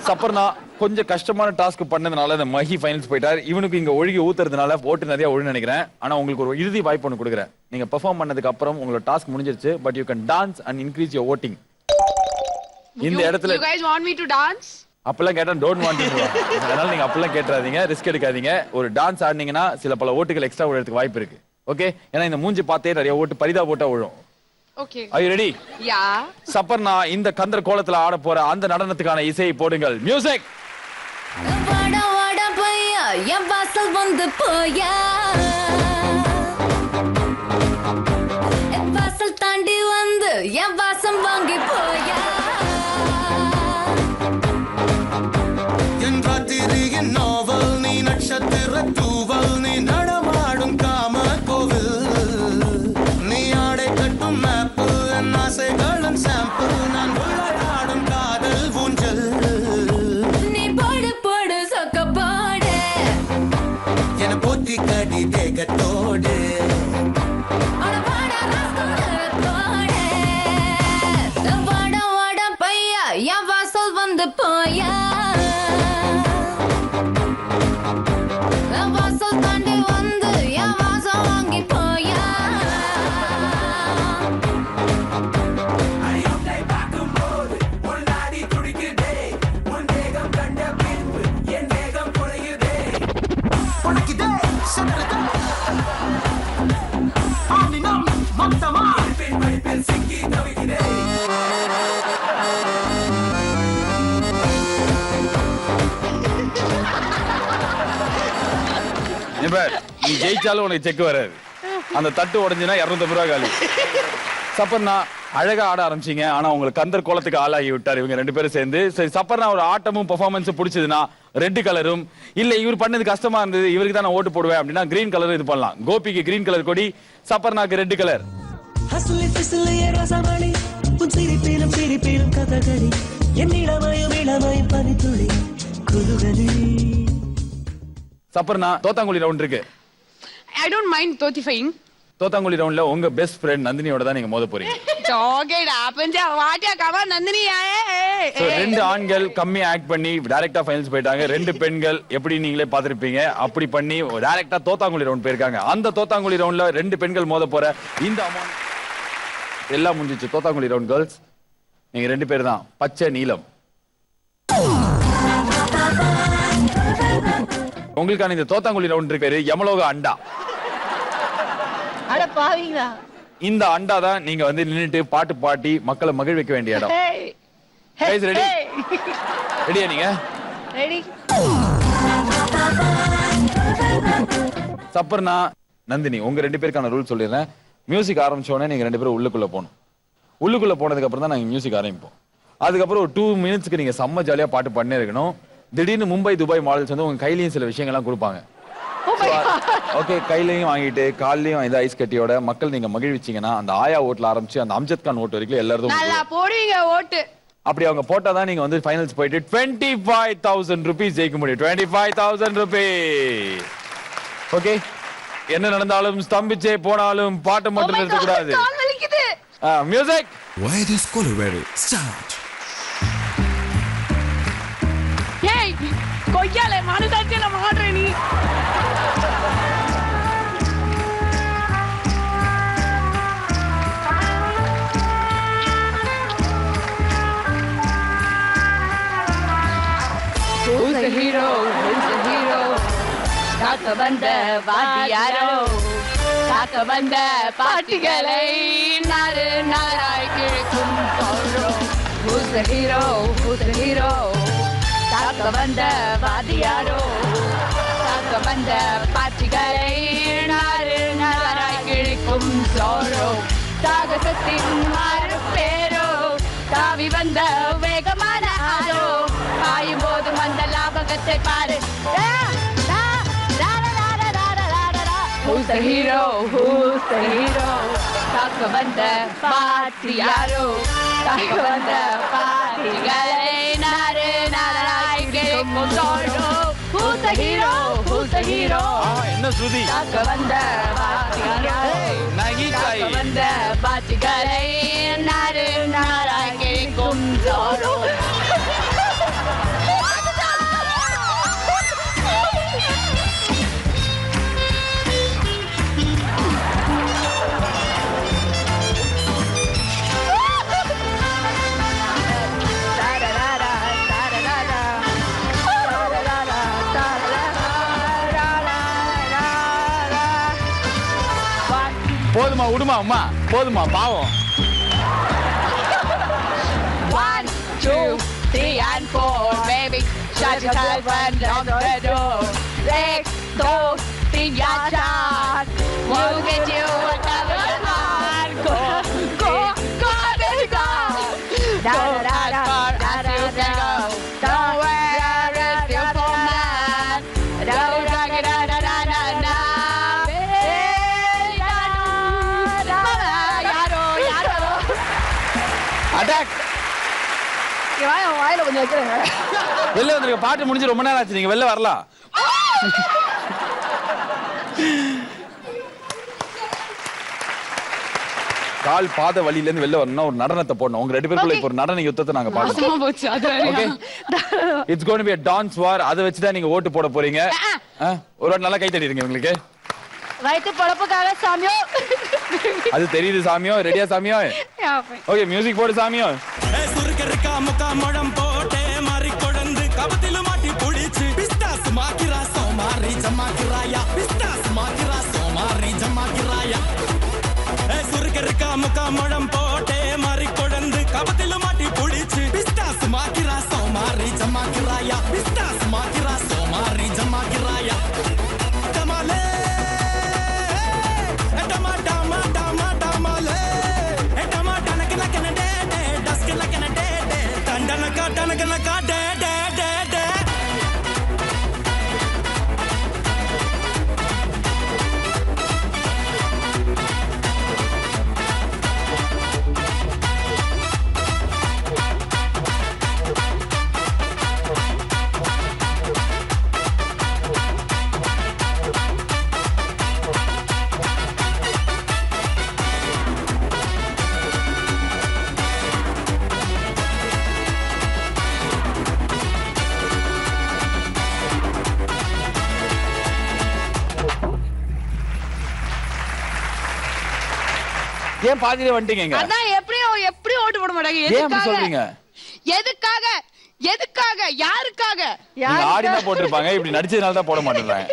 Suparna கொஞ்சம் கஷ்டமான டாஸ்க் பண்ணதுனால இந்த மஹி ஃபைனல்ஸ் போயிட்டார். இவனுக்கு இங்க ஒழுகி ஊத்துறதுனால ஓட்டு நிறைய ஒழுங்கு நினைக்கிறேன். ஆனா உங்களுக்கு ஒரு இறுதி வாய்ப்பு ஒன்று கொடுக்குறேன். நீங்க பெர்ஃபார்ம் பண்ணதுக்கு அப்புறம் உங்களோட டாஸ்க் முடிஞ்சிருச்சு. But you can dance and increase your voting. இந்த இடத்துல You guys want me to dance? அப்பெல்லாம் கேட்டா டோன்ட் வாண்ட் டு. அதனால நீங்க அப்பெல்லாம் கேட்றாதீங்க, ரிஸ்க் எடுக்காதீங்க. ஒரு டான்ஸ் ஆடினீங்கன்னா சில பல ஓட்டுகள் எக்ஸ்ட்ரா விழுறதுக்கு வாய்ப்பு இருக்கு. ஓகே? ஏன்னா இந்த மூஞ்சி பார்த்தே நிறைய ஓட்டு பரிதா போட்டா விழும். Okay. Are you ready? Yeah. சப்பர்னா இந்த கந்தர் கோலத்துல ஆட போற அந்த நடனத்துக்கான இசையை போடுங்கள். மியூசிக். வாடா வாடா பையா என் வாசல் வந்து போயா, என் வாசல் தாண்டி வந்து என் வாசம் வாங்கி போயா. என் ராத்திரியின் நாவல் நீ, நட்சத்திர தூவல் நீ, நடமாடும் காம கோவில் நீ, ஆடை கட்டும் மேப்பு என் ஆசைகளும் சாம்பிள், நான் விளையாடும் காதல் ஊஞ்சல். நீ போடு போடு சொக்க போடு, என போற்றி கடி தேகத்தோடு, அட வாடா ராஸ்கல் போடு. வாடா வாடா பையா என் வாசல் வந்து போயா, என் வாசல் தாண்டி வந்து என் வாசம் வாங்கி போயா. உனக்கிதே சட்டரதா ஆனினா மொத்தமா சிக்கி தவிக்கிறே. நீ ஜெயிச்சாலும் உனக்கு செக் வராது. அந்த தட்டு உடைஞ்சுனா 250 ரூபாய் காலி. சப்பர்னா அழகா ஆட ஆரம்பிச்சீங்க. ஆனா உங்களுக்கு கந்தர் கோலத்துக்கு ஆளாகி விட்டார் இவங்க ரெண்டு பேரும் சேர்ந்து. சரி, சப்பர்னா ஒரு ஆட்டமும் பெர்ஃபார்மன்ஸும் பிடிச்சதுன்னா ரெட் கலரும், இல்ல இவர் பண்ணது கஷ்டமா இருந்தது இவருக்கு தான் நான் ஓட்டு போடுவேன் அப்படின்னா கிரீன் கலர் இது பண்ணலாம். கோபிக்கு கிரீன் கலர் கொடி, சப்பர்னாக்கு ரெட் கலர். சப்பர்னா தோத்தாங்குழி ரவுண்ட் இருக்கு. I don't mind தோத்திஃபைங். தோத்தாங்குழி ரவுண்ட்ல உங்க பெஸ்ட் ஃப்ரெண்ட் நந்தினியோட தான் நீங்க மோத போறீங்க. ஓகேடா, பஞ்சா வாட்டியா கவா நந்தினி. சோ ரெண்டு ஆண்கள் கம்மி ஆக்ட் பண்ணி டைரக்டா ஃபைனல்ஸ் போயிட்டாங்க. ரெண்டு பெண்கள் எப்படி நீங்களே பாத்திருப்பீங்க அப்படி பண்ணி டைரக்டா தோத்தாங்குழி ரவுண்ட் போயிருக்காங்க. அந்த தோத்தாங்குழி ரவுண்ட்ல ரெண்டு பெண்கள் மோத போற இந்த அமௌண்ட் எல்லாம் முடிஞ்சிச்சு. தோத்தாங்குழி ரவுண்ட் கேர்ள்ஸ் நீங்க ரெண்டு பேர் தான். பச்சை நீலம். உங்களுக்கான இந்த தோத்தாங்குழி ரவுண்ட் பேரு யமலோக அண்டா. அட பாவீங்களா. இந்த அண்டா தான் நீங்க வந்து நின்னுட்டு பாட்டு பாட்டி மக்களை மகிழ்விக்க வேண்டிய இடம். Guys ready? ரெடியா நீங்க? ரெடி. சப்பர்னா நந்தினி உங்க ரெண்டு பேருக்கான ரூல் சொல்லிடுறேன். மியூசிக் ஆரம்பிச்ச உடனே நீங்க ரெண்டு பேரும் உள்ளுக்குள்ள போகணும். உள்ளுக்குள்ள போனதுக்கு அப்புறம் தான் நாங்க மியூசிக் ஆரம்பிப்போம். அதுக்கப்புறம் ஒரு 2 மினிட்ஸ்க்கு நீங்க செம்ம ஜாலியா பாட்டு பண்ணே இருக்கணும். திடீர்னு மும்பை துபாய் மாடல்ஸ் வந்து உங்க கையிலயும் சில விஷயங்கள்லாம் கொடுப்பாங்க. ஓகே, கையிலையும் வாங்கிட்டு காலையும் இந்த ஐஸ் கட்டியோட மக்கள் நீங்க மகிழ்விச்சீங்கன்னா அந்த ஆயா ஓட்டுல ஆரம்பிச்சு அந்த அம்ஜத் கான் ஓட்டு வரைக்கும் எல்லாரும் நல்லா போடுவீங்க ஓட்டு. அப்படி அவங்க போட்டாதான் நீங்க வந்து ஃபைனல்ஸ் போயிட்டு 25,000 rupees ஜெயிக்க முடியும். 25,000 rupees. ஓகே, என்ன நடந்தாலும் ஸ்தம்பிச்சே போனாலும் பாட்டு மட்டும் நிறுத்த கூடாது. கால் வலிக்குது. Music. Why this Colorado? Start. ஏய் கொய்யாலே மனசாட்சியில மாட்ற நீ. Who's the hero? Who's the hero? காக்க வந்த வாத்தியாரோ, காக்க வந்த பாட்டிகளை நாறு நாராய் கிழக்கும் சொல்றோம். Who's the hero? Who's the hero? காக்க வந்த வாத்தியாரோ, காக்க வந்த பாட்டிகளை நாறு நாராய் கிழக்கும் சொல்றோம். சாகசத்தின் மாறு பேரோ தாவி வந்த வேகமான ஆரோ பாயும் போதும் அந்த லாபகத்தை பாரு. Who's the hero? Who's the hero? தாக்க வந்த பாட்டி யாரோ தாக்க வந்த பாட்டிகளை நாரு நாராய் கேட்கும் தோழோ. Who's the hero? Who's the hero? என்ன ஸ்ருதி தாக்க வந்த பாட்டியாரோ தாக்க வந்த பாட்டிகளை நாரு நாராய் கேட்கும் தோழோ. போதுமா விடுமா அம்மா போதுமா பாவம். 1, 2, 3 and 4 baby shut yourself and lock the door. 6, 2, 3 your chance. We'll get you whatever you want. Go, go, go baby go. Go as far as you can go. Don't wear it your for man. Don't rock it da da da da da. Attack வாயில கொஞ்சம் வைக்கிறேங்க. வெளில வந்துருங்க. பாட்டு முடிஞ்சு ரொம்ப நேரம் ஆச்சு. நீங்க வெளில வரலாம். கால் பாத வழியில இருந்து வெளில வரணும்னா ஒரு நடனத்தை போடணும். உங்க 2 பேருக்குள்ள இப்போ ஒரு நடன யுத்தத்தை நாங்க பாடுறோம். மோசமா போச்சு அது. Okay it's going to be a dance war. அத வச்சு தான் நீங்க ஓட்டு போட போறீங்க. ஒரு வாட்டி நல்லா கை தட்டிடுங்க உங்களுக்கு. வயிற்று பொழப்புக்காக சாமியோ. அது தெரியுது சாமியோ. ரெடியா சாமியோ? ஓகே மியூசிக் போடு சாமியோ. சுருக்க இருக்கா முக்கா முழம் போட்டே மாறி கொடந்து கபத்தில மாட்டி புடிச்சு பிஸ்தாஸ் மாக்கிரா சோமாரி ஜமாக்கிராயா பிஸ்தாஸ் மாக்கிரா சோமாரி ஜமாக்கிராயா சுருக்க இருக்கா முக்கா முழம் போட்டே மாறி கொடந்து கபத்தில மாட்டி புடிச்சு பிஸ்தாஸ் மாக்கிரா சோமாரி ஜமாக்கிராயா பிஸ்தாஸ் மாக்கிரா சோமாரி ஜமாக்கிராயா டமாலே டமா டமா டமா டமாலே டமா டனக்கன கனடே டஸ்கல கனடே டண்டனக டனகனக டே டே டே டே ஏன் பாதியில வந்துட்டீங்க? அதான் எப்படி ஓட்டு போட மாட்டாங்க. ஏன் அப்படி சொல்றீங்க? எதுக்காக எதுக்காக யாருக்காக? நீங்க ஆடி தான் போட்டுருப்பாங்க. இப்படி நடிச்சதுனால தான் போட மாட்டேன்றாங்க.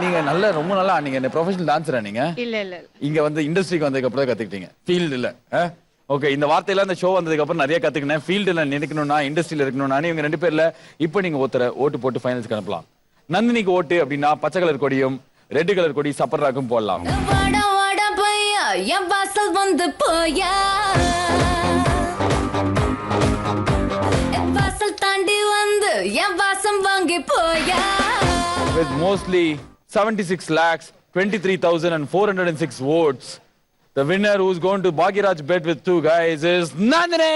நீங்க ரொம்ப நல்லா நீங்க ப்ரொஃபஷனல் டான்சரா நீங்க? இல்ல இல்ல இங்க வந்து இண்டஸ்ட்ரிக்கு வந்ததுக்கு அப்புறம் தான் கத்துக்கிட்டீங்க. ஃபீல்ட் இல்ல. ஓகே இந்த வார்த்தையில அந்த ஷோ வந்ததுக்கு அப்புறம் நிறைய கத்துக்கினேன். ஃபீல்டுல நினைக்கணும்னா இண்டஸ்ட்ரியில இருக்கணும்னா இவங்க 2 பேர்ல இப்போ நீங்க ஓட்டு போட்டு ஃபைனல்ஸ்க்கு அனுப்பலாம். நந்தினிக்கு ஓட்டு அப்படின்னா பச்சை கலர் கொடியும் ரெட் கலர் கொடி சப்பர் ராக்கும் போடலாம். வாடா வாடா பையா என் வாசல் வந்து போயா என் வாசல் தாண்டி வந்து என் வாசம் வாங்கி போயா. With mostly 76 lakhs 23,406 votes, the winner who's going to Bhagiraj bet with 2 guys is Nandini.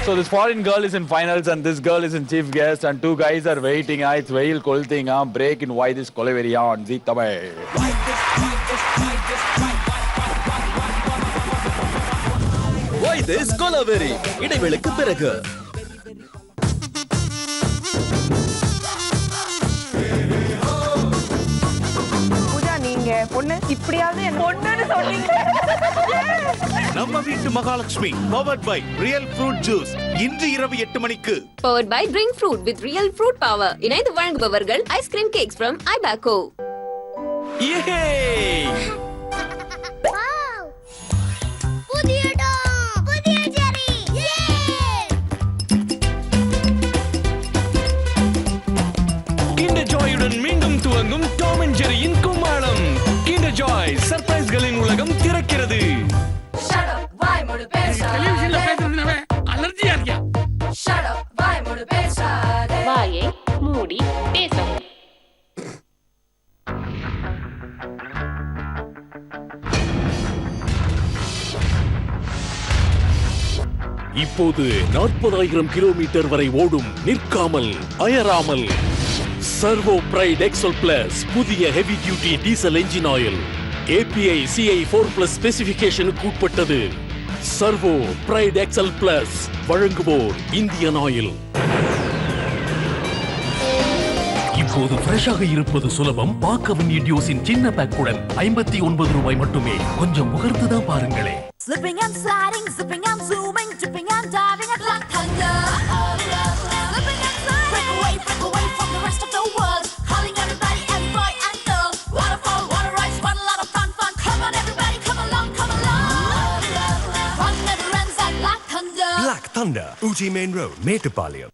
So this foreign girl is in finals and this girl is in chief guest and 2 guys are waiting. It's veil kolting break in why this Kolaveri on Zee Tamil. Why this Kolaveri? இடைவேளைக்கு பிறகு பூஜா நீங்க பொண்ணு இப்படியாவது என்ன பொண்ணுன்னு சொன்னீங்க. நம்ம வீட்டு Mahalakshmi powered by Real fruit juice இன்று இரவு 8 மணிக்கு. Powered by Drink Fruit with Real Fruit Power. இணைந்து வழங்குபவர்கள் ஐஸ்கிரீம் கேக்ஸ் from Ibaco. புதிய டாம் புதிய ஜெரி இந்த ஜாயுடன் துவங்கும் டாம் அண்ட் ஜெர்ரியின் கும்மாளம். கிண்டர் ஜாய் சர்ப்ரைஸ்களின் உலகம் திறக்கிறது. அலர்ஜியா இருக்கியா? வாயை மூடி பேசவும். இப்போது 40,000 கிலோமீட்டர் வரை ஓடும் நிற்காமல் அயராமல் சர்வோ பிரைட் எக்ஸல் பிளஸ் புதிய heavy duty diesel engine oil API CI 4+ ஸ்பெசிபிகேஷனுக்கு உட்பட்டது. சர்வோ பிரைட் எக்ஸல் பிளஸ் வழங்குவோர் இந்தியன் ஆயில். இப்போது ஃப்ரெஷ்ஷாக இருப்பது சுலபம். பாக்கவன் இடியோஸின் சின்ன பேக்குடன் 59 ரூபாய் மட்டுமே. கொஞ்சம் முகர்ந்து தான் பாருங்களே. Slipping and sliding, zipping and zooming, dipping and diving at Black Thunder. Slipping and sliding, break away from the rest of the world. Calling everybody, every boy and girl. Waterfall, water rides, what a lot of fun. Come on everybody, come along, come along. Fun never ends at Black Thunder. Black Thunder, Uji Main Road, Metupalayam.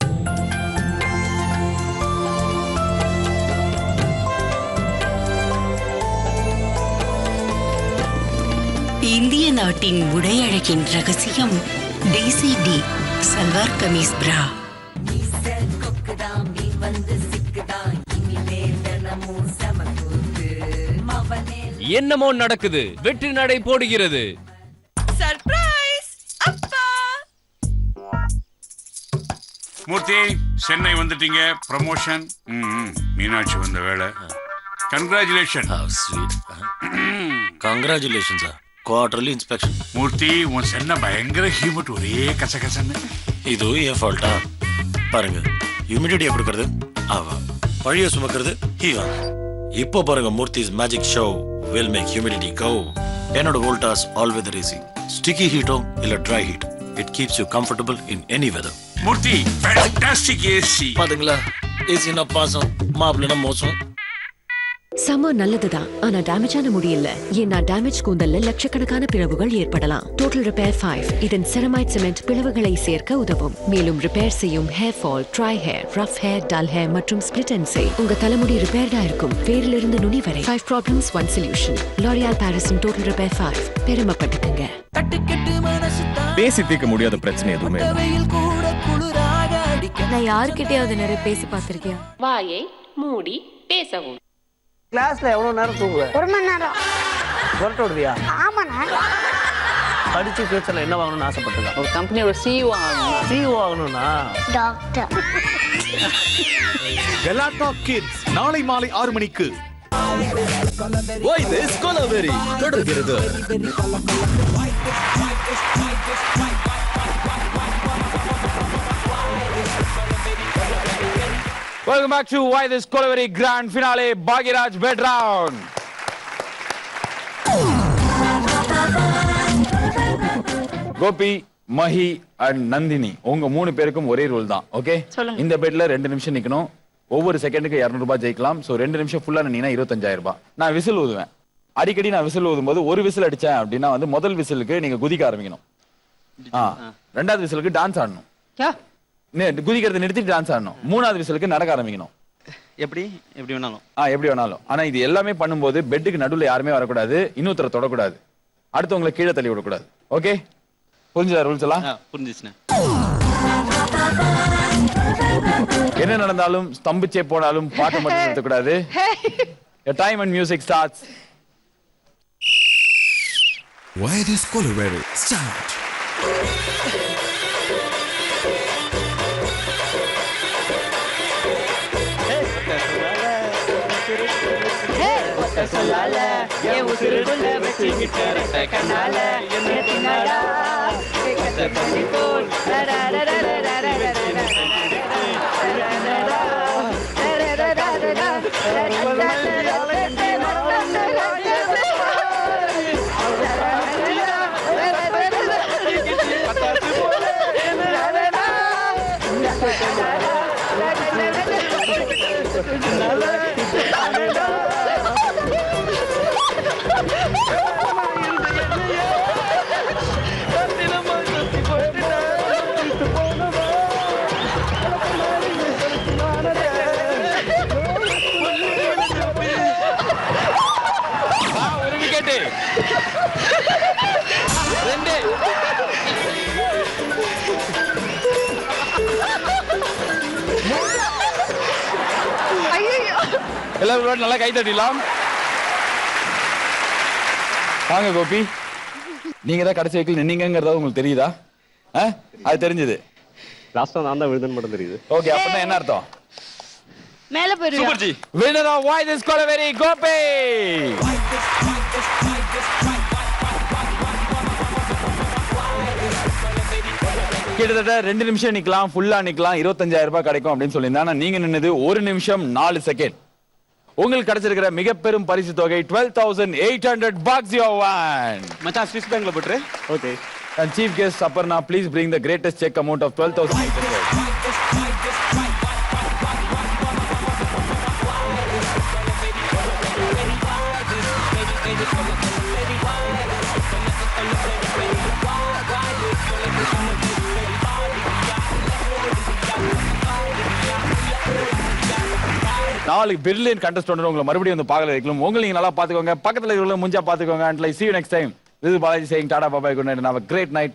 இந்திய நாட்டின் உடையழகின் ரகசியம் DCD சல்வார் கமீஸ் பிரா. என்னமோ நடக்குது. வெற்றி நடை போடுகிறது. சர்ப்ரைஸ் அப்பா. மூர்த்தி, சென்னை வந்துட்டீங்க. ப்ரமோஷன். மீனாட்சி வந்த வேலை. Congratulation. Congratulation sir. Quarterly inspection. Murthy, உன் சென்னை பயங்கர ஹியூமட், ஒரே கசகசன்னு. இது என் ஃபால்ட்டா? பாருங்க, ஹியூமிடிட்டியை கொடுக்கறது அவ, பழைய சுமக்கிறது ஹீவா. இப்போ பாருங்க, Murthy's magic show will make humidity go. என்னோட Voltas all weather AC. Sticky ஹீட்டோ இல்ல dry heat, it keeps you comfortable in any weather. Murthy, fantastic AC. பாத்தீங்களா, ஏசினா பாசம், மாப்பிள்ளனா மோசம். சம்மர் நல்லதுதான், ஆனா டேமேஜான முடியல. ஏன்னா டேமேஜ் கூந்தல்ல லட்சக்கணக்கான பிளவுகள் ஏற்படலாம். டோட்டல் ரிப்பேர் 5 இதன் செரமைட் சிமெண்ட் பிளவுகளை சேர்க்க உதவும். மேலும் ரிப்பேர் செய்யும் hair fall, try hair, rough hair, dull hair மற்றும் ஸ்பிளிட் எண்ட்ஸை உங்க தலைமுடி ரிப்பேர்டா இருக்கும். வேரிலிருந்து நுனி வரை 5 problems 1 solution. L'Oreal Paris total repair 5. பெருமைப்பட்டுக்குங்க. பேசி தீர்க்க முடியாத பிரச்சனை எதுவுமே. நான் யார்கிட்டயாவது நிறைய பேசி பார்த்திருக்கியா? வாயை மூடி பேசவும். கிளாஸ்ல எவ்வளவு நேரம் தூங்குவ? 1 மணி நேரம். புரட்ட விடுவியா? ஆமாண்ணா. படிச்சு ஃபியூச்சர்ல என்ன வாங்கணும்னு ஆசைப்பட்டிருக்கா? ஒரு கம்பெனியோட CEO ஆகணும். CEO ஆகணும்னா டாக்டர். கலாட்டா கிட்ஸ் நாளை மாலை 6 மணிக்கு. Why this Kolaveri தொடர்கிறது. Welcome back to Why This Kolaveri Grand Finale Bhagiraj Bed Round. Gopi, Mahi and Nandini, உங்க 3 பேருக்கும் ஒரே ரூல் தான். ஓகே, இந்த பெட்ல 2 நிமிஷம் நிக்கணும். ஒவ்வொரு செகண்டுக்கு 200 ரூபாய் ஜெயிக்கலாம். சோ 2 நிமிஷம் ஃபுல்லா நீனா 25,000 ரூபாய். நான் விசில் ஊதுவேன். அடிக்கடி நான் விசில் ஊதும் போது ஒரு விசில் அடிச்சேன் அப்படின்னா வந்து முதல் விசிலுக்கு நீங்க குதிக்க ஆரம்பிக்கணும். ரெண்டாவது விசிலுக்கு டான்ஸ் ஆடணும். குதிக்கிறத நிறுத்திட்டு டான்ஸ் ஆடணும். மூணாவது விசிலுக்கு நடக்க ஆரம்பிக்கணும். எப்படி வேணாலும். எப்படி வேணாலும். ஆனா இது எல்லாமே பண்ணும்போது பெட்டுக்கு நடுவுல யாருமே வரக்கூடாது, இன்னொருத்தர தொடக்கூடாது, அடுத்தவங்களை கீழே தள்ளி விடக்கூடாது. ஓகே, புரிஞ்சுதா ரூல்ஸ் எல்லாம்? புரிஞ்சுச்சுண்ணே. என்ன நடந்தாலும் ஸ்தம்பிச்சே போனாலும் பாட்டு மட்டும் நிறுத்தக்கூடாது. Your time and music starts. Why this Kolaveri start. சொல்லால என் உசுருக்குள்ள வச்சுக்கிட்ட கண்ணால என்ன தின்னாடா கேட்கத்த பண்ணி போல் எல்லாரும் நல்லா கை தட்டிடலாம். வாங்க கோபி, நீங்க தான் கடைசி வைக்கல நின்னீங்கிறதா உங்களுக்கு தெரியுதா? அது தெரிஞ்சது. லாஸ்டா நான் தான் விழுந்தேன்னு மட்டும் தெரியுது. ஓகே, அப்படின்னா என்ன அர்த்தம்? மேல போயிரு. Super ji. Winner of Why This Kolaveri, Gopi. கிட்டத்தட்ட 2 நிமிஷம் நிக்கலாம், ஃபுல்லா நிக்கலாம், 25,000 ரூபாய் கிடைக்கும் அப்படின்னு சொல்லியிருந்தேன். ஆனா நீங்க நின்னது 1 நிமிஷம் 4 செகண்ட். உங்களுக்கு கிடைச்சிருக்கிற மிக பெரும் பரிசு தொகை 12,800 bucks you won. மச்சான் ஸ்விஸ் பேங்க்ல போட்டுரு. Okay. And chief guest Aparna, please bring the greatest check amount of 12,800. நாளைக்கு பிரில்லியன் கண்டஸ்டன்ட் உங்களை மறுபடியும் வந்து பார்க்கல வைக்கலாம். உங்களை நீங்க நல்லா பாத்துக்கோங்க, பக்கத்துல இருக்கிறவங்க முஞ்சா பாத்துக்கோங்க. And like see you next time. This is Balaji saying Tata, bye bye, good night and have a great night.